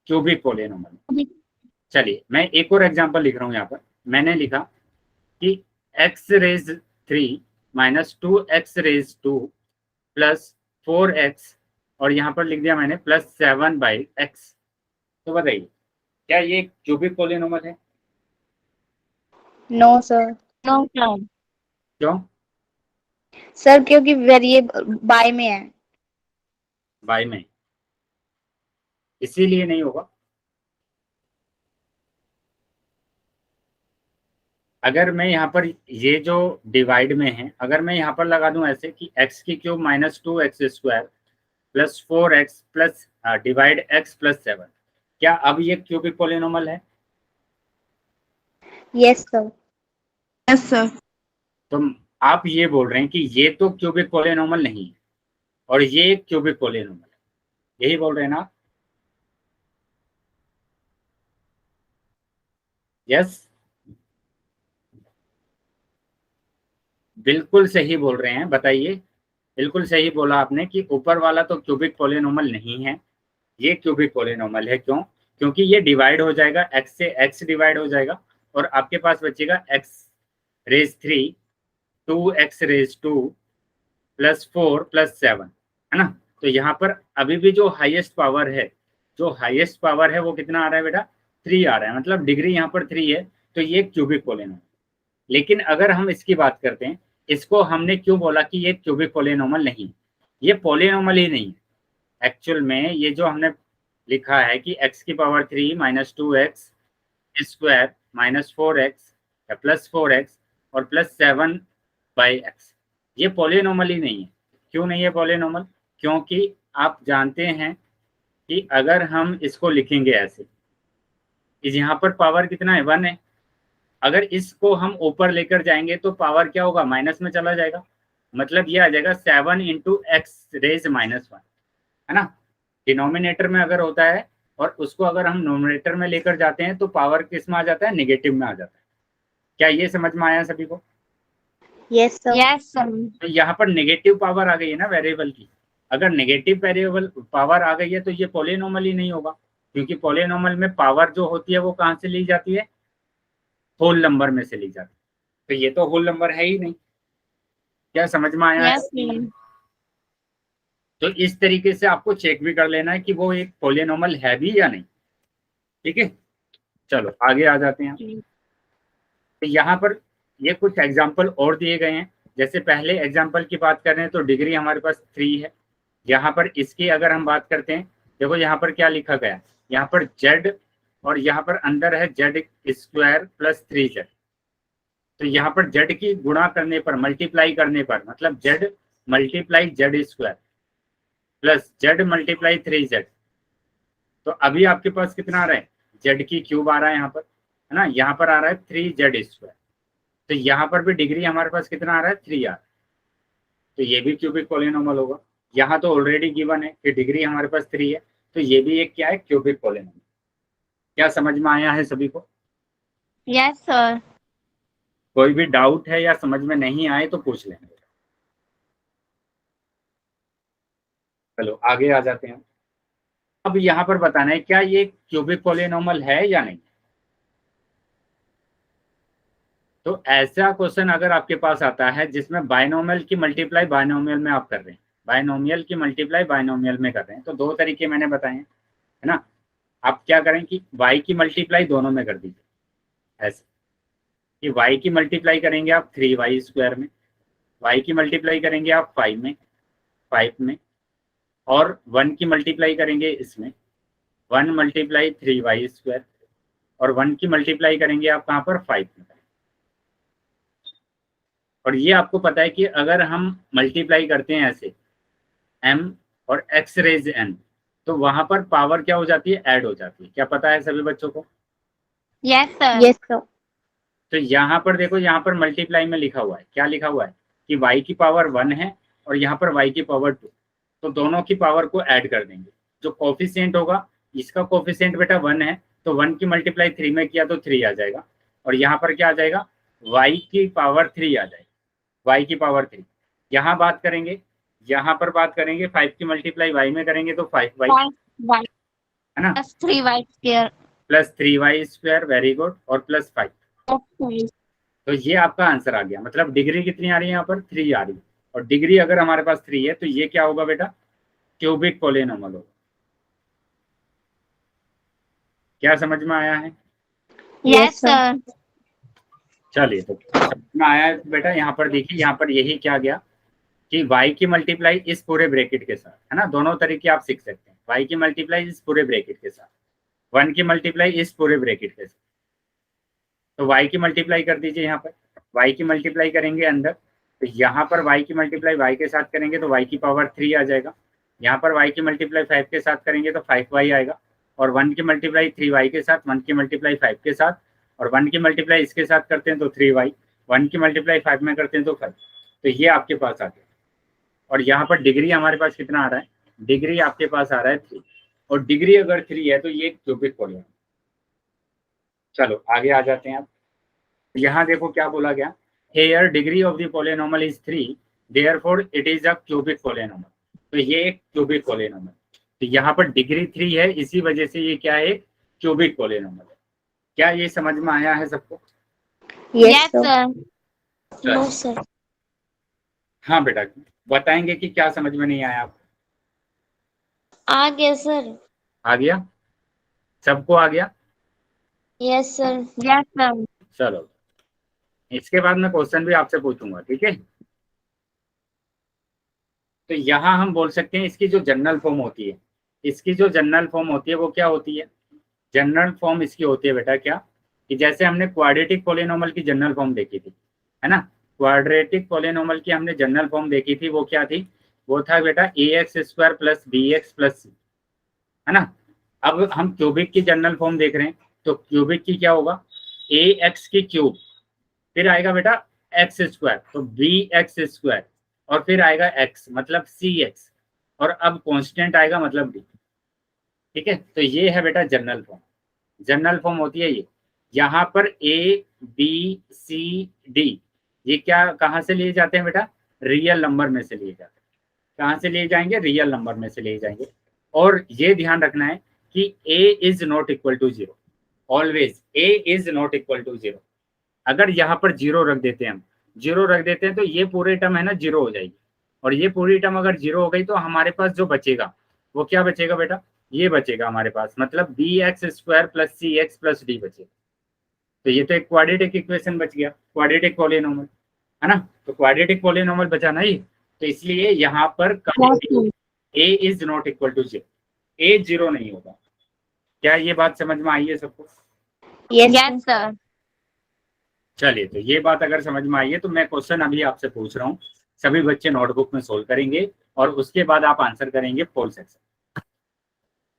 Cubic polynomial. चलिए मैं एक और एग्जांपल लिख रहा हूँ। यहाँ पर मैंने लिखा कि x raise 3 minus 2x raise 2 plus 4x, और यहाँ पर लिख दिया मैंने प्लस 7/x। तो बताइए क्या ये क्यूबिक पॉलिनोमल है? No, sir. No, sir. क्यों? सर क्योंकि वेरिएबल बाय में है। बाय में, इसीलिए नहीं होगा। अगर मैं यहाँ पर ये जो डिवाइड में है, अगर मैं यहाँ पर लगा दूं ऐसे कि x की cube minus 2x² plus 4x plus divide x plus 7, क्या अब ये क्यूबिक पॉलिनोमल है? Yes, sir. Yes, sir. तो आप ये बोल रहे हैं कि ये तो क्यूबिक पॉलिनोमल नहीं है और ये एक क्यूबिक पॉलिनोमल है, यही बोल रहे हैं ना आप? यस, बिल्कुल सही बोल रहे हैं। बताइए, बिल्कुल सही बोला आपने कि ऊपर वाला तो क्यूबिक पॉलिनोमल नहीं है, ये क्यूबिक पॉलिनोमल है। क्यों? क्योंकि ये डिवाइड हो जाएगा, x से x डिवाइड हो जाएगा और आपके पास बचेगा x raise 3, 2x raise 2 plus 4 plus 7, है ना? तो यहाँ पर अभी भी जो हाईएस्ट पावर है, जो हाईएस्ट पावर है वो कितना आ रहा है बेटा? 3 आ रहा है, मतलब डिग्री यहाँ पर 3 है, तो ये क्यूबिक पॉलिनोमल। लेकिन अगर हम इसकी बात करते हैं, इसको हमने क्यों बोला कि ये क्यूबिक पॉलिनोमल नहीं, ये पॉलिनोमल ही नहीं है। एक्चुअल में ये जो हमने लिखा है कि x की power 3 minus 2x square minus 4x या प्लस 4x और प्लस 7/x, ये पॉलिनोमल ही नहीं है। क्यों नहीं है पॉलिनोमल? क्योंकि आप जानते हैं कि अगर हम इसको लिखेंगे ऐसे, इस यहाँ पर पावर कितना है? 1 है। अगर इसको हम ऊपर लेकर जाएंगे तो पावर क्या होगा? माइनस में चला जाएगा, मतलब ये आ जाएगा 7 इंटू एक्स रेज -1, है ना? डिनोमिनेटर में अगर होता है और उसको अगर हम नोमिनेटर में लेकर जाते हैं तो पावर किस में आ जाता है? नेगेटिव में आ जाता है। क्या ये समझ में आया सभी को? Yes, sir. Yes, sir. तो यहाँ पर नेगेटिव पावर आ गई है ना वेरिएबल की। अगर नेगेटिव वेरिएबल पावर आ गई है तो ये पॉलिनोमल ही नहीं होगा, क्योंकि पॉलिनोमल में पावर जो होती है वो कहाँ से ली जाती है? होल नंबर में से ली जाती है। तो ये तो होल नंबर है ही नहीं। क्या समझ में आया? Yes, sir. तो इस तरीके से आपको चेक भी कर लेना है कि वो एक पॉलिनोमल है भी या नहीं। ठीक है, चलो आगे आ जाते हैं। तो यहाँ पर ये कुछ एग्जाम्पल और दिए गए हैं। जैसे पहले एग्जाम्पल की बात कर रहे हैं तो डिग्री हमारे पास 3 है। यहाँ पर इसकी अगर हम बात करते हैं, देखो यहाँ पर क्या लिखा गया है, यहाँ पर z और यहाँ पर अंदर है z² प्लस 3z। तो यहाँ पर z की गुणा करने पर, मल्टीप्लाई करने पर, मतलब z multiply z² plus z multiply 3z, तो अभी आपके पास कितना आ रहा है? z की क्यूब आ रहा है यहाँ पर, है ना? यहाँ पर आ रहा है 3z²। तो यहाँ पर भी डिग्री हमारे पास कितना आ रहा है? 3 आ रहा है। तो ये भी क्यूबिक पॉलिनोमल होगा। यहाँ तो ऑलरेडी गिवन है कि डिग्री हमारे पास 3 है, तो ये भी एक क्या है? Cubic polynomial. क्या समझ में आया है सभी को? Yes, sir. कोई भी डाउट है या समझ में नहीं आए तो पूछ लें। चलो आगे आ जाते हैं। अब यहाँ पर बताना है क्या ये क्यूबिक पॉलिनोमल है या नहीं। तो ऐसा क्वेश्चन अगर आपके पास आता है जिसमें बायनोमियल की मल्टीप्लाई बायनोमियल में आप कर रहे हैं, बायनोमियल की मल्टीप्लाई बायनोमियल में कर रहे हैं, तो 2 तरीके मैंने बताए हैं, है ना? आप क्या करें कि y की मल्टीप्लाई दोनों में कर दीजिए, ऐसे कि y की मल्टीप्लाई करेंगे आप 3y² में, y की मल्टीप्लाई करेंगे आप 5 में, और 1 की मल्टीप्लाई करेंगे इसमें 1 मल्टीप्लाई 3y², और 1 की मल्टीप्लाई करेंगे आप कहाँ पर? 5 में। और ये आपको पता है कि अगर हम मल्टीप्लाई करते हैं ऐसे m और x रेज n, तो वहां पर पावर क्या हो जाती है? ऐड हो जाती है। क्या पता है सभी बच्चों को? Yes, sir. Yes, sir. तो यहाँ पर देखो, यहाँ पर मल्टीप्लाई में लिखा हुआ है, क्या लिखा हुआ है कि y की पावर 1 है और यहाँ पर y की पावर 2, तो दोनों की पावर को ऐड कर देंगे। जो कोफिशिएंट होगा, इसका कोफिशिएंट बेटा 1 है, तो 1 की मल्टीप्लाई 3 में किया तो 3 आ जाएगा, और यहाँ पर क्या आ जाएगा, y की पावर 3 आ जाएगा, y की पावर 3। यहाँ बात करेंगे, यहाँ पर बात करेंगे 5 की मल्टीप्लाई y में करेंगे तो 5y, 5y है ना, plus 3y square. Plus 3y square, very good, और प्लस 5। Okay. तो ये आपका आंसर आ गया। मतलब डिग्री कितनी आ रही है, यहाँ पर 3 आ रही है, और डिग्री अगर हमारे पास 3 है तो ये क्या होगा बेटा, क्यूबिक पॉलिनोमियल होगा। क्या समझ में आया है? Yes, sir. चलिए, तो समझ में आया है बेटा। यहाँ पर देखिए, यहाँ पर यही क्या गया कि y की मल्टीप्लाई इस पूरे ब्रैकेट के साथ, है ना, दोनों तरीके आप सीख सकते हैं। y की मल्टीप्लाई इस पूरे ब्रैकेट के साथ, 1 की मल्टीप्लाई इस पूरे ब्रैकेट के साथ। तो y की मल्टीप्लाई कर दीजिए, यहाँ पर y की मल्टीप्लाई करेंगे अंदर, तो यहाँ पर y की मल्टीप्लाई y के साथ करेंगे तो y की पावर 3 आ जाएगा। यहाँ पर y की मल्टीप्लाई 5 के साथ करेंगे तो 5y आएगा, और 1 की मल्टीप्लाई 3y के साथ, 1 की मल्टीप्लाई 5 के साथ, और 1 की मल्टीप्लाई इसके साथ करते हैं तो 3y, 1 की मल्टीप्लाई 5 में करते हैं तो 5। तो ये आपके पास आ गया। और यहाँ पर डिग्री हमारे पास कितना आ रहा है, डिग्री आपके पास आ रहा है 3, और डिग्री अगर 3 है तो ये क्यूबिक पॉलिनोमियल। चलो आगे आ जाते हैं आप। यहाँ देखो क्या बोला गया, here degree of the polynomial is 3, therefore it is a cubic polynomial. तो ये एक क्यूबिक पॉलिनोमियल, तो यहाँ पर डिग्री 3 है, इसी वजह से ये क्या है, क्यूबिक पॉलिनोमियल है। क्या ये समझ में आया है सबको? Yes, sir. No, sir. हाँ बेटा, बताएंगे कि क्या समझ में नहीं आया आपको? आ गया सर. आ गया, सबको आ गया? Yes, sir. Yes, sir. चलो, इसके बाद मैं क्वेश्चन भी आपसे पूछूंगा, ठीक है। तो यहाँ हम बोल सकते हैं इसकी जो जनरल फॉर्म होती है, इसकी जो जनरल फॉर्म होती है वो क्या होती है, जनरल फॉर्म इसकी होती है बेटा क्या, कि जैसे हमने क्वाड्रेटिक पॉलिनोमियल की जनरल फॉर्म देखी थी, है ना, क्वाड्रेटिक पॉलिनोमियल की हमने जनरल फॉर्म देखी थी, वो क्या थी, वो था बेटा ax² plus bx plus c, है ना। अब हम क्यूबिक की जनरल फॉर्म देख रहे हैं, तो क्यूबिक की क्या होगा, ax की क्यूब, फिर आएगा बेटा x², तो bx², और फिर आएगा x मतलब cx, और अब कांस्टेंट आएगा मतलब d, ठीक है। तो ये है बेटा जनरल फॉर्म, जनरल फॉर्म होती है ये। यहाँ पर a b c d ये क्या कहाँ से लिए जाते हैं बेटा, रियल नंबर में से लिए जाते हैं। कहाँ से लिए जाएंगे, रियल नंबर में से लिए जाएंगे। और ये ध्यान रखना है कि a is not equal to 0, always a is not equal to 0। अगर यहाँ पर 0 रख देते हैं, हम 0 रख देते हैं तो ये पूरे टर्म है ना 0 हो जाएगी, और ये पूरी टर्म अगर 0 हो गई तो हमारे पास जो बचेगा वो क्या बचेगा बेटा, ये बचेगा हमारे पास, मतलब bx² plus cx plus d बचेगा। तो ये तो एक क्वाड्रेटिक इक्वेशन बच गया, क्वाड्रेटिक पॉलिनोमियल, है ना। तो क्वाड्रेटिक पॉलिनोमियल बचा ना ये, तो इसलिए यहाँ पर a is not equal to 0, a 0 नहीं होगा। क्या ये बात समझ में आई है सबको? Yes, sir. चलिए, तो ये बात अगर समझ में आई है तो मैं क्वेश्चन अभी आपसे पूछ रहा हूँ, सभी बच्चे नोटबुक में सोल्व करेंगे और उसके बाद आप आंसर करेंगे फुल सेक्शन।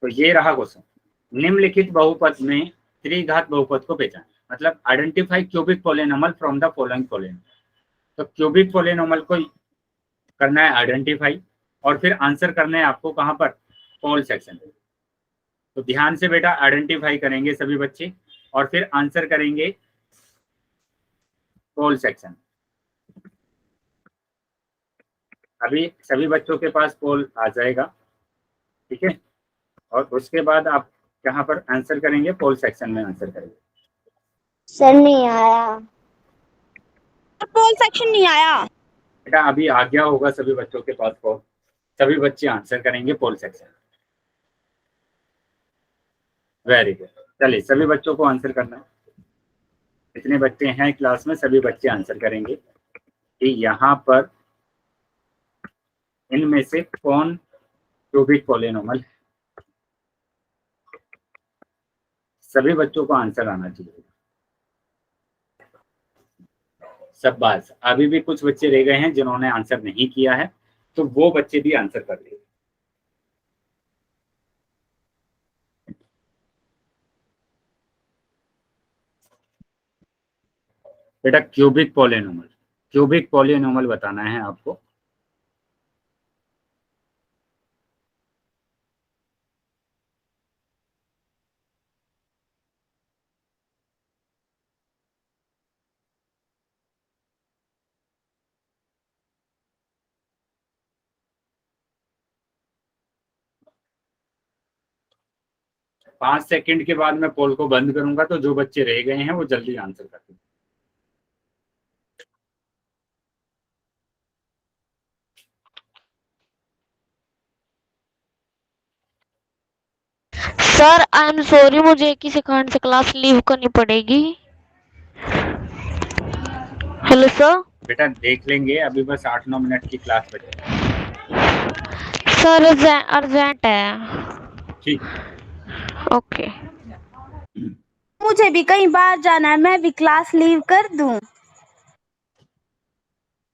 तो ये रहा क्वेश्चन, निम्नलिखित बहुपद में त्रिघात बहुपद को पहचानें, मतलब identify cubic polynomial from the following polynomial. तो क्यूबिक पॉलिनोमियल को करना है आइडेंटिफाई, और फिर आंसर करना है आपको कहाँ पर, फुल सेक्शन। तो ध्यान से बेटा आइडेंटिफाई करेंगे सभी बच्चे, और फिर आंसर करेंगे फुल सेक्शन। अभी सभी बच्चों के पास पोल आ जाएगा, ठीक है, और उसके बाद आप कहाँ पर आंसर करेंगे, पोल सेक्शन में आंसर करेंगे। सर नहीं आया. पोल सेक्शन नहीं आया बेटा अभी आ गया होगा सभी बच्चों के पास पोल, सभी बच्चे आंसर करेंगे पोल सेक्शन। वेरी गुड, चलिए सभी बच्चों को आंसर करना है। जितने बच्चे हैं क्लास में सभी बच्चे आंसर करेंगे कि यहाँ पर इनमें से कौन क्यूबिक पॉलिनोमियल है। सभी बच्चों को आंसर आना चाहिए। सब बात, अभी भी कुछ बच्चे रह गए हैं जिन्होंने आंसर नहीं किया है, तो वो बच्चे भी आंसर कर लेंगे। बेटा क्यूबिक पॉलिनोमल, क्यूबिक पॉलिनोमल बताना है आपको। पांच सेकंड के बाद मैं पोल को बंद करूंगा, तो जो बच्चे रह गए हैं वो जल्दी आंसर कर दें। सर आई एम सॉरी, मुझे 1 ही सेकंड से क्लास लीव करनी पड़ेगी। Hello sir. बेटा देख लेंगे, अभी बस 8-9 मिनट की क्लास बची। सर अर्जेंट है। ठीक। ओके। मुझे भी कहीं बाहर जाना है, मैं भी क्लास लीव कर दूं?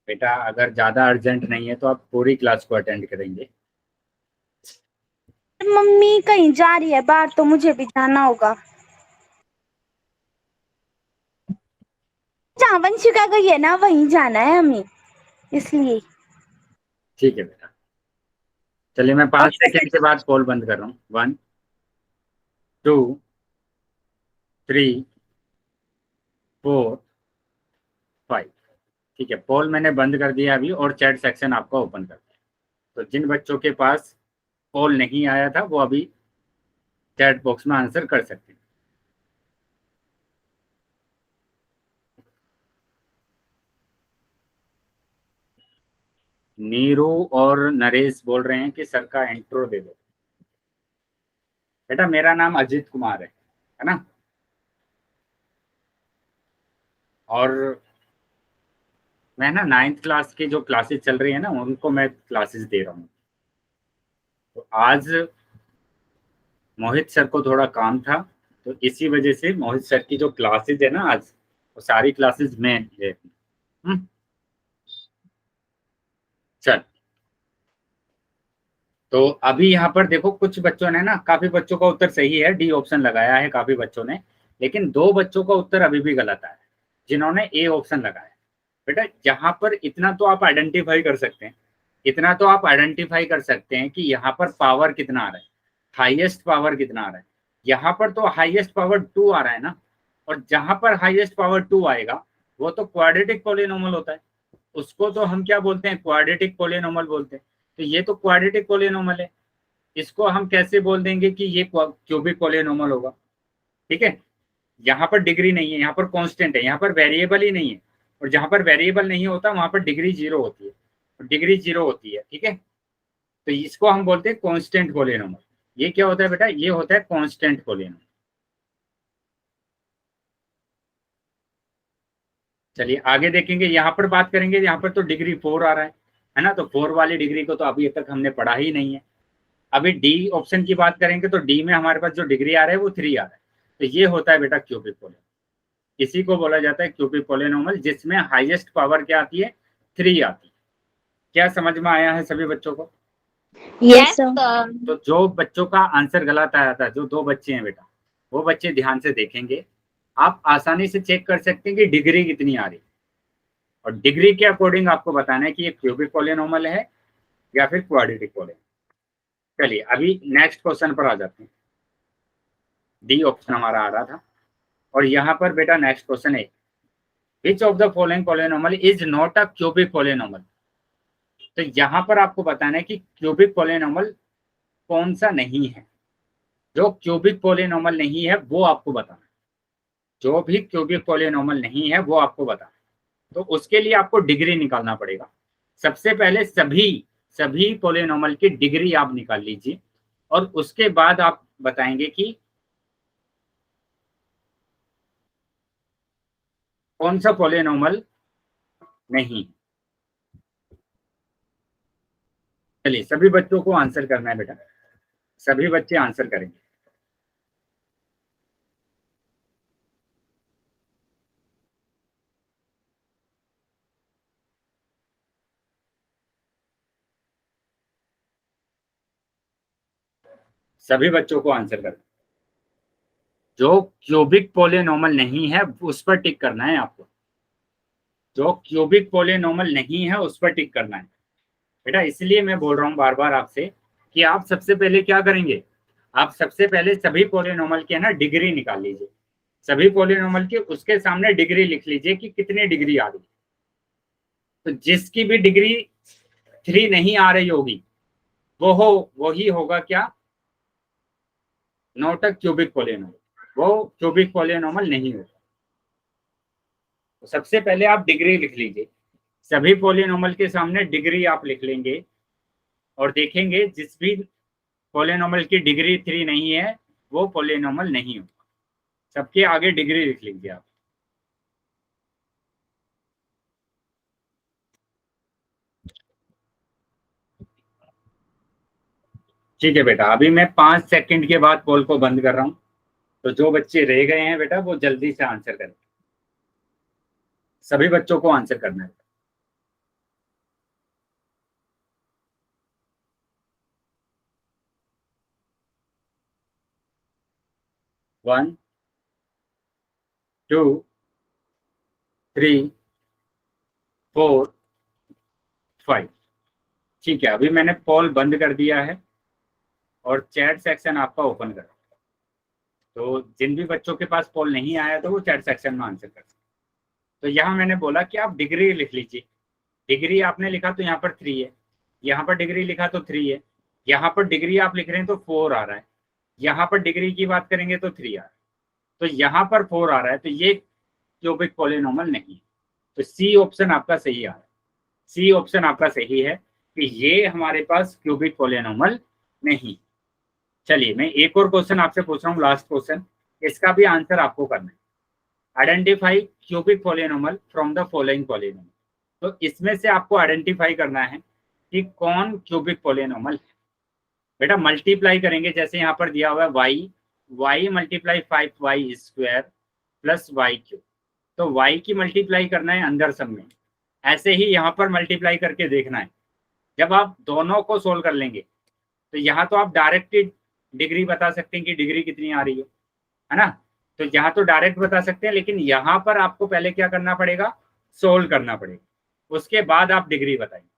बेटा अगर ज्यादा अर्जेंट नहीं है तो आप पूरी क्लास को अटेंड करेंगे। मम्मी कहीं जा रही है बाहर, तो मुझे भी जाना होगा। जहाँ वंशिका गई है ना, वहीं जाना है हमें, इसलिए। ठीक है बेटा, चलिए मैं 5 ओके सेकंड के बाद पोल बंद कर रहा हूँ। 1 2 3 4 5। ठीक है, पोल मैंने बंद कर दिया अभी, और चैट सेक्शन आपका ओपन कर दिया। तो जिन बच्चों के पास पोल नहीं आया था वो अभी चैट बॉक्स में आंसर कर सकते हैं। नीरू और नरेश बोल रहे हैं कि सर का इंट्रो दे दो। बेटा मेरा नाम अजीत कुमार है ना, और मैं ना 9th क्लास की जो क्लासेस चल रही है ना, उनको मैं क्लासेस दे रहा हूँ। तो आज मोहित सर को थोड़ा काम था, तो इसी वजह से मोहित सर की जो क्लासेस है ना आज, वो सारी क्लासेस मैं ले रही हूँ। चल, तो अभी यहाँ पर देखो, कुछ बच्चों ने ना, काफी बच्चों का उत्तर सही है, डी ऑप्शन लगाया है काफी बच्चों ने, लेकिन 2 बच्चों का उत्तर अभी भी गलत आया है जिन्होंने ए ऑप्शन लगाया। बेटा यहाँ पर इतना तो आप आइडेंटिफाई कर सकते हैं, इतना तो आप आइडेंटिफाई कर सकते हैं कि यहाँ पर पावर कितना आ रहा है, हाईएस्ट पावर कितना आ रहा है। यहाँ पर तो हाईएस्ट पावर 2 आ रहा है ना, और जहां पर हाईएस्ट पावर 2 आएगा वो तो क्वाड्रेटिक पॉलिनोमियल होता है, उसको तो हम क्या बोलते हैं, क्वाड्रेटिक पॉलिनोमियल बोलते हैं। तो ये तो क्वाड्रेटिक पॉलिनोमियल है, इसको हम कैसे बोल देंगे कि ये क्यूबिक पॉलिनोमियल होगा। ठीक है, यहाँ पर डिग्री नहीं है, यहाँ पर कांस्टेंट है, यहाँ पर वेरिएबल ही नहीं है, और जहां पर वेरिएबल नहीं होता वहां पर डिग्री 0 होती है, डिग्री 0 होती है। ठीक है, तो इसको हम बोलते हैं कांस्टेंट पॉलिनोमियल। ये क्या होता है बेटा, ये होता है कांस्टेंट पॉलिनोमियल। चलिए आगे देखेंगे, यहाँ पर बात करेंगे, यहाँ पर तो डिग्री 4 आ रहा है ना, तो 4 वाली डिग्री को तो अभी तक हमने पढ़ा ही नहीं है। अभी डी ऑप्शन की बात करेंगे तो डी में हमारे पास जो डिग्री आ रहा है वो 3 आ रहा है, तो ये होता है बेटा क्यूबिक पॉलिनोमियल। इसी को बोला जाता है क्यूबिक पॉलिनोमियल, जिसमें हाईएस्ट पावर क्या आती है, 3 आती है। क्या समझ में आया है सभी बच्चों को? Yes sir. तो जो बच्चों का आंसर गलत आया था, जो 2 बच्चे हैं बेटा, वो बच्चे ध्यान से देखेंगे, आप आसानी से चेक कर सकते हैं कि डिग्री कितनी आ रही है, और डिग्री के अकॉर्डिंग आपको बताना है कि ये क्यूबिक पॉलिनोमियल है या फिर क्वाड्रेटिक पॉलिनोमियल। चलिए अभी नेक्स्ट क्वेश्चन पर आ जाते हैं। डी ऑप्शन हमारा आ रहा था, और यहाँ पर बेटा नेक्स्ट क्वेश्चन है, which of the following polynomial is not a cubic polynomial. तो यहाँ पर आपको बताना है कि क्यूबिक पॉलिनोमियल कौन सा नहीं है। जो क्यूबिक पॉलिनोमियल नहीं है वो आपको बताना है, जो भी क्यूबिक पॉलिनोमियल नहीं है वो आपको बताना है। तो उसके लिए आपको डिग्री निकालना पड़ेगा। सबसे पहले सभी पॉलिनोमियल की डिग्री आप निकाल लीजिए, और उसके बाद आप बताएंगे कि कौन सा पॉलिनोमियल नहीं। चलिए सभी बच्चों को आंसर करना है बेटा, सभी बच्चे आंसर करेंगे। सभी बच्चों को आंसर करना, जो क्यूबिक पॉलिनोमियल नहीं है उस पर टिक करना है आपको। जो क्यूबिक पॉलिनॉमियल नहीं है उस पर टिक करना है बेटा। इसलिए मैं बोल रहा हूँ बार बार आपसे कि आप सबसे पहले क्या करेंगे, आप सबसे पहले सभी पॉलिनॉमियल के ना डिग्री निकाल लीजिए, सभी पॉलिनॉमियल की उसके सामने डिग्री लिख लीजिए कि कितनी डिग्री आ रही। तो जिसकी भी डिग्री 3 नहीं आ रही होगी वही होगा क्या, नॉट अ क्यूबिक पॉलिनॉमियल, वो क्यूबिक पॉलिनॉमियल नहीं होगा। तो सबसे पहले आप डिग्री लिख लीजिए, सभी पॉलिनॉमियल के सामने डिग्री आप लिख लेंगे और देखेंगे जिस भी पॉलिनॉमियल की डिग्री 3 नहीं है वो पॉलिनॉमियल नहीं होगा। सबके आगे डिग्री लिख लीजिए आप। ठीक है बेटा, अभी मैं 5 सेकंड के बाद पोल को बंद कर रहा हूँ, तो जो बच्चे रह गए हैं बेटा वो जल्दी से आंसर करें, सभी बच्चों को आंसर करना है। 1 2 3 4 5। ठीक है, अभी मैंने पोल बंद कर दिया है और चैट सेक्शन आपका ओपन कर। तो जिन भी बच्चों के पास पोल नहीं आया तो वो चैट सेक्शन में आंसर कर सकते। तो यहाँ मैंने बोला कि आप डिग्री लिख लीजिए, डिग्री आपने लिखा तो यहाँ पर 3 है, यहाँ पर डिग्री लिखा तो 3 है, यहाँ पर डिग्री आप लिख रहे हैं तो 4 आ रहा है, यहाँ पर डिग्री की बात करेंगे तो 3 आ रहा है, तो यहाँ पर 4 आ रहा है, तो ये क्यूबिक पॉलिनॉमियल नहीं है। तो सी ऑप्शन आपका सही आ रहा है, सी ऑप्शन आपका सही है कि ये हमारे पास क्यूबिक पॉलिनॉमियल नहीं। चलिए मैं एक और क्वेश्चन आपसे पूछ रहा हूँ, लास्ट क्वेश्चन, इसका भी आंसर आपको करना है। Identify cubic polynomial from the following polynomial. तो इसमें से आपको आइडेंटिफाई करना है कि कौन क्यूबिक पॉलिनॉमियल है। बेटा मल्टीप्लाई करेंगे, जैसे यहाँ पर दिया हुआ है y multiply 5y square plus y cube, तो y की मल्टीप्लाई करना है अंदर सब में, ऐसे ही यहाँ पर मल्टीप्लाई करके देखना है। जब आप दोनों को सोल्व कर लेंगे तो यहाँ तो आप डायरेक्ट डिग्री बता सकते हैं कि डिग्री कितनी आ रही है ना, तो यहाँ तो डायरेक्ट बता सकते हैं, लेकिन यहाँ पर आपको पहले क्या करना पड़ेगा, सोल्व करना पड़ेगा, उसके बाद आप डिग्री बताएंगे।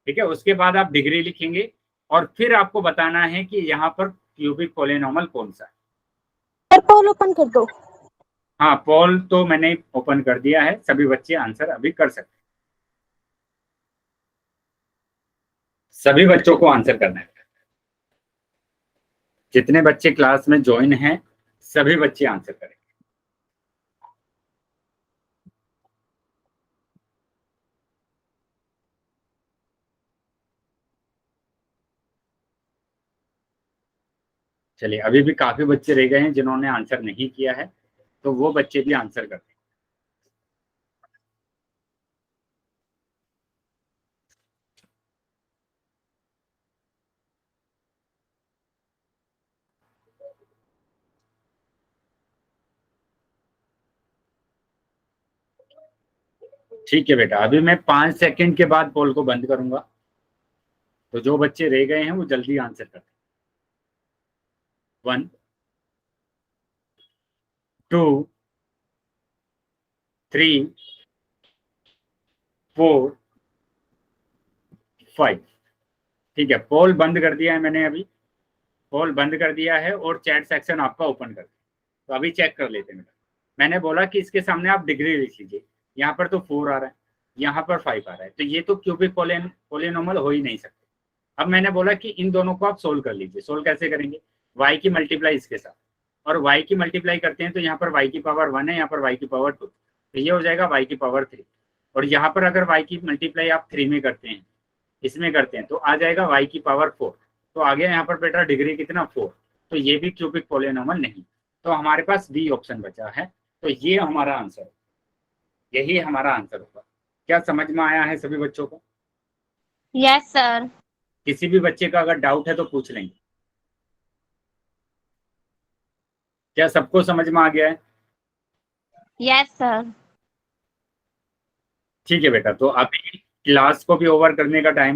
ठीक है, उसके बाद आप डिग्री लिखेंगे और फिर आपको बताना है कि यहाँ पर क्यूबिक पॉलिनॉमियल कौन सा है। पोल ओपन कर दो। हाँ, पोल तो मैंने ओपन कर दिया है, सभी बच्चे आंसर अभी कर सकते हैं, सभी बच्चों को आंसर करना है। जितने बच्चे क्लास में ज्वाइन हैं सभी बच्चे आंसर करें। चलिए, अभी भी काफी बच्चे रह गए हैं जिन्होंने आंसर नहीं किया है, तो वो बच्चे भी आंसर करते हैं। ठीक है बेटा, अभी मैं 5 सेकंड के बाद पोल को बंद करूंगा, तो जो बच्चे रह गए हैं वो जल्दी आंसर करते हैं। 1 2 3 4 5। ठीक है, पोल बंद कर दिया है मैंने, अभी पोल बंद कर दिया है और चैट सेक्शन आपका ओपन कर दिया। तो अभी चेक कर लेते हैं बेटा, मैंने बोला कि इसके सामने आप डिग्री लिख लीजिए, यहाँ पर तो 4 आ रहा है, यहाँ पर 5 आ रहा है, तो ये तो क्यूबिक पॉलिनॉमियल हो ही नहीं सकते। अब मैंने बोला कि इन दोनों को आप सोल्व कर लीजिए। सोल्व कैसे करेंगे, y की मल्टीप्लाई इसके साथ, और y की मल्टीप्लाई करते हैं तो यहाँ पर y की पावर 1 है, यहाँ पर y की पावर 2, तो ये हो जाएगा y की पावर 3, और यहाँ पर अगर y की मल्टीप्लाई आप 3 में करते हैं, इसमें करते हैं, तो आ जाएगा y की पावर 4, तो आ गया यहाँ पर बेटा डिग्री कितना 4, तो ये भी क्यूबिक पॉलिनॉमियल नहीं। तो हमारे पास बी ऑप्शन बचा है, तो ये हमारा आंसर, यही हमारा आंसर होगा। क्या समझ में आया है सभी बच्चों को? Yes sir. किसी भी बच्चे का अगर डाउट है तो पूछ लेंगे। क्या सबको समझ में आ गया है? Yes sir. ठीक है बेटा, तो अभी क्लास को भी ओवर करने का टाइम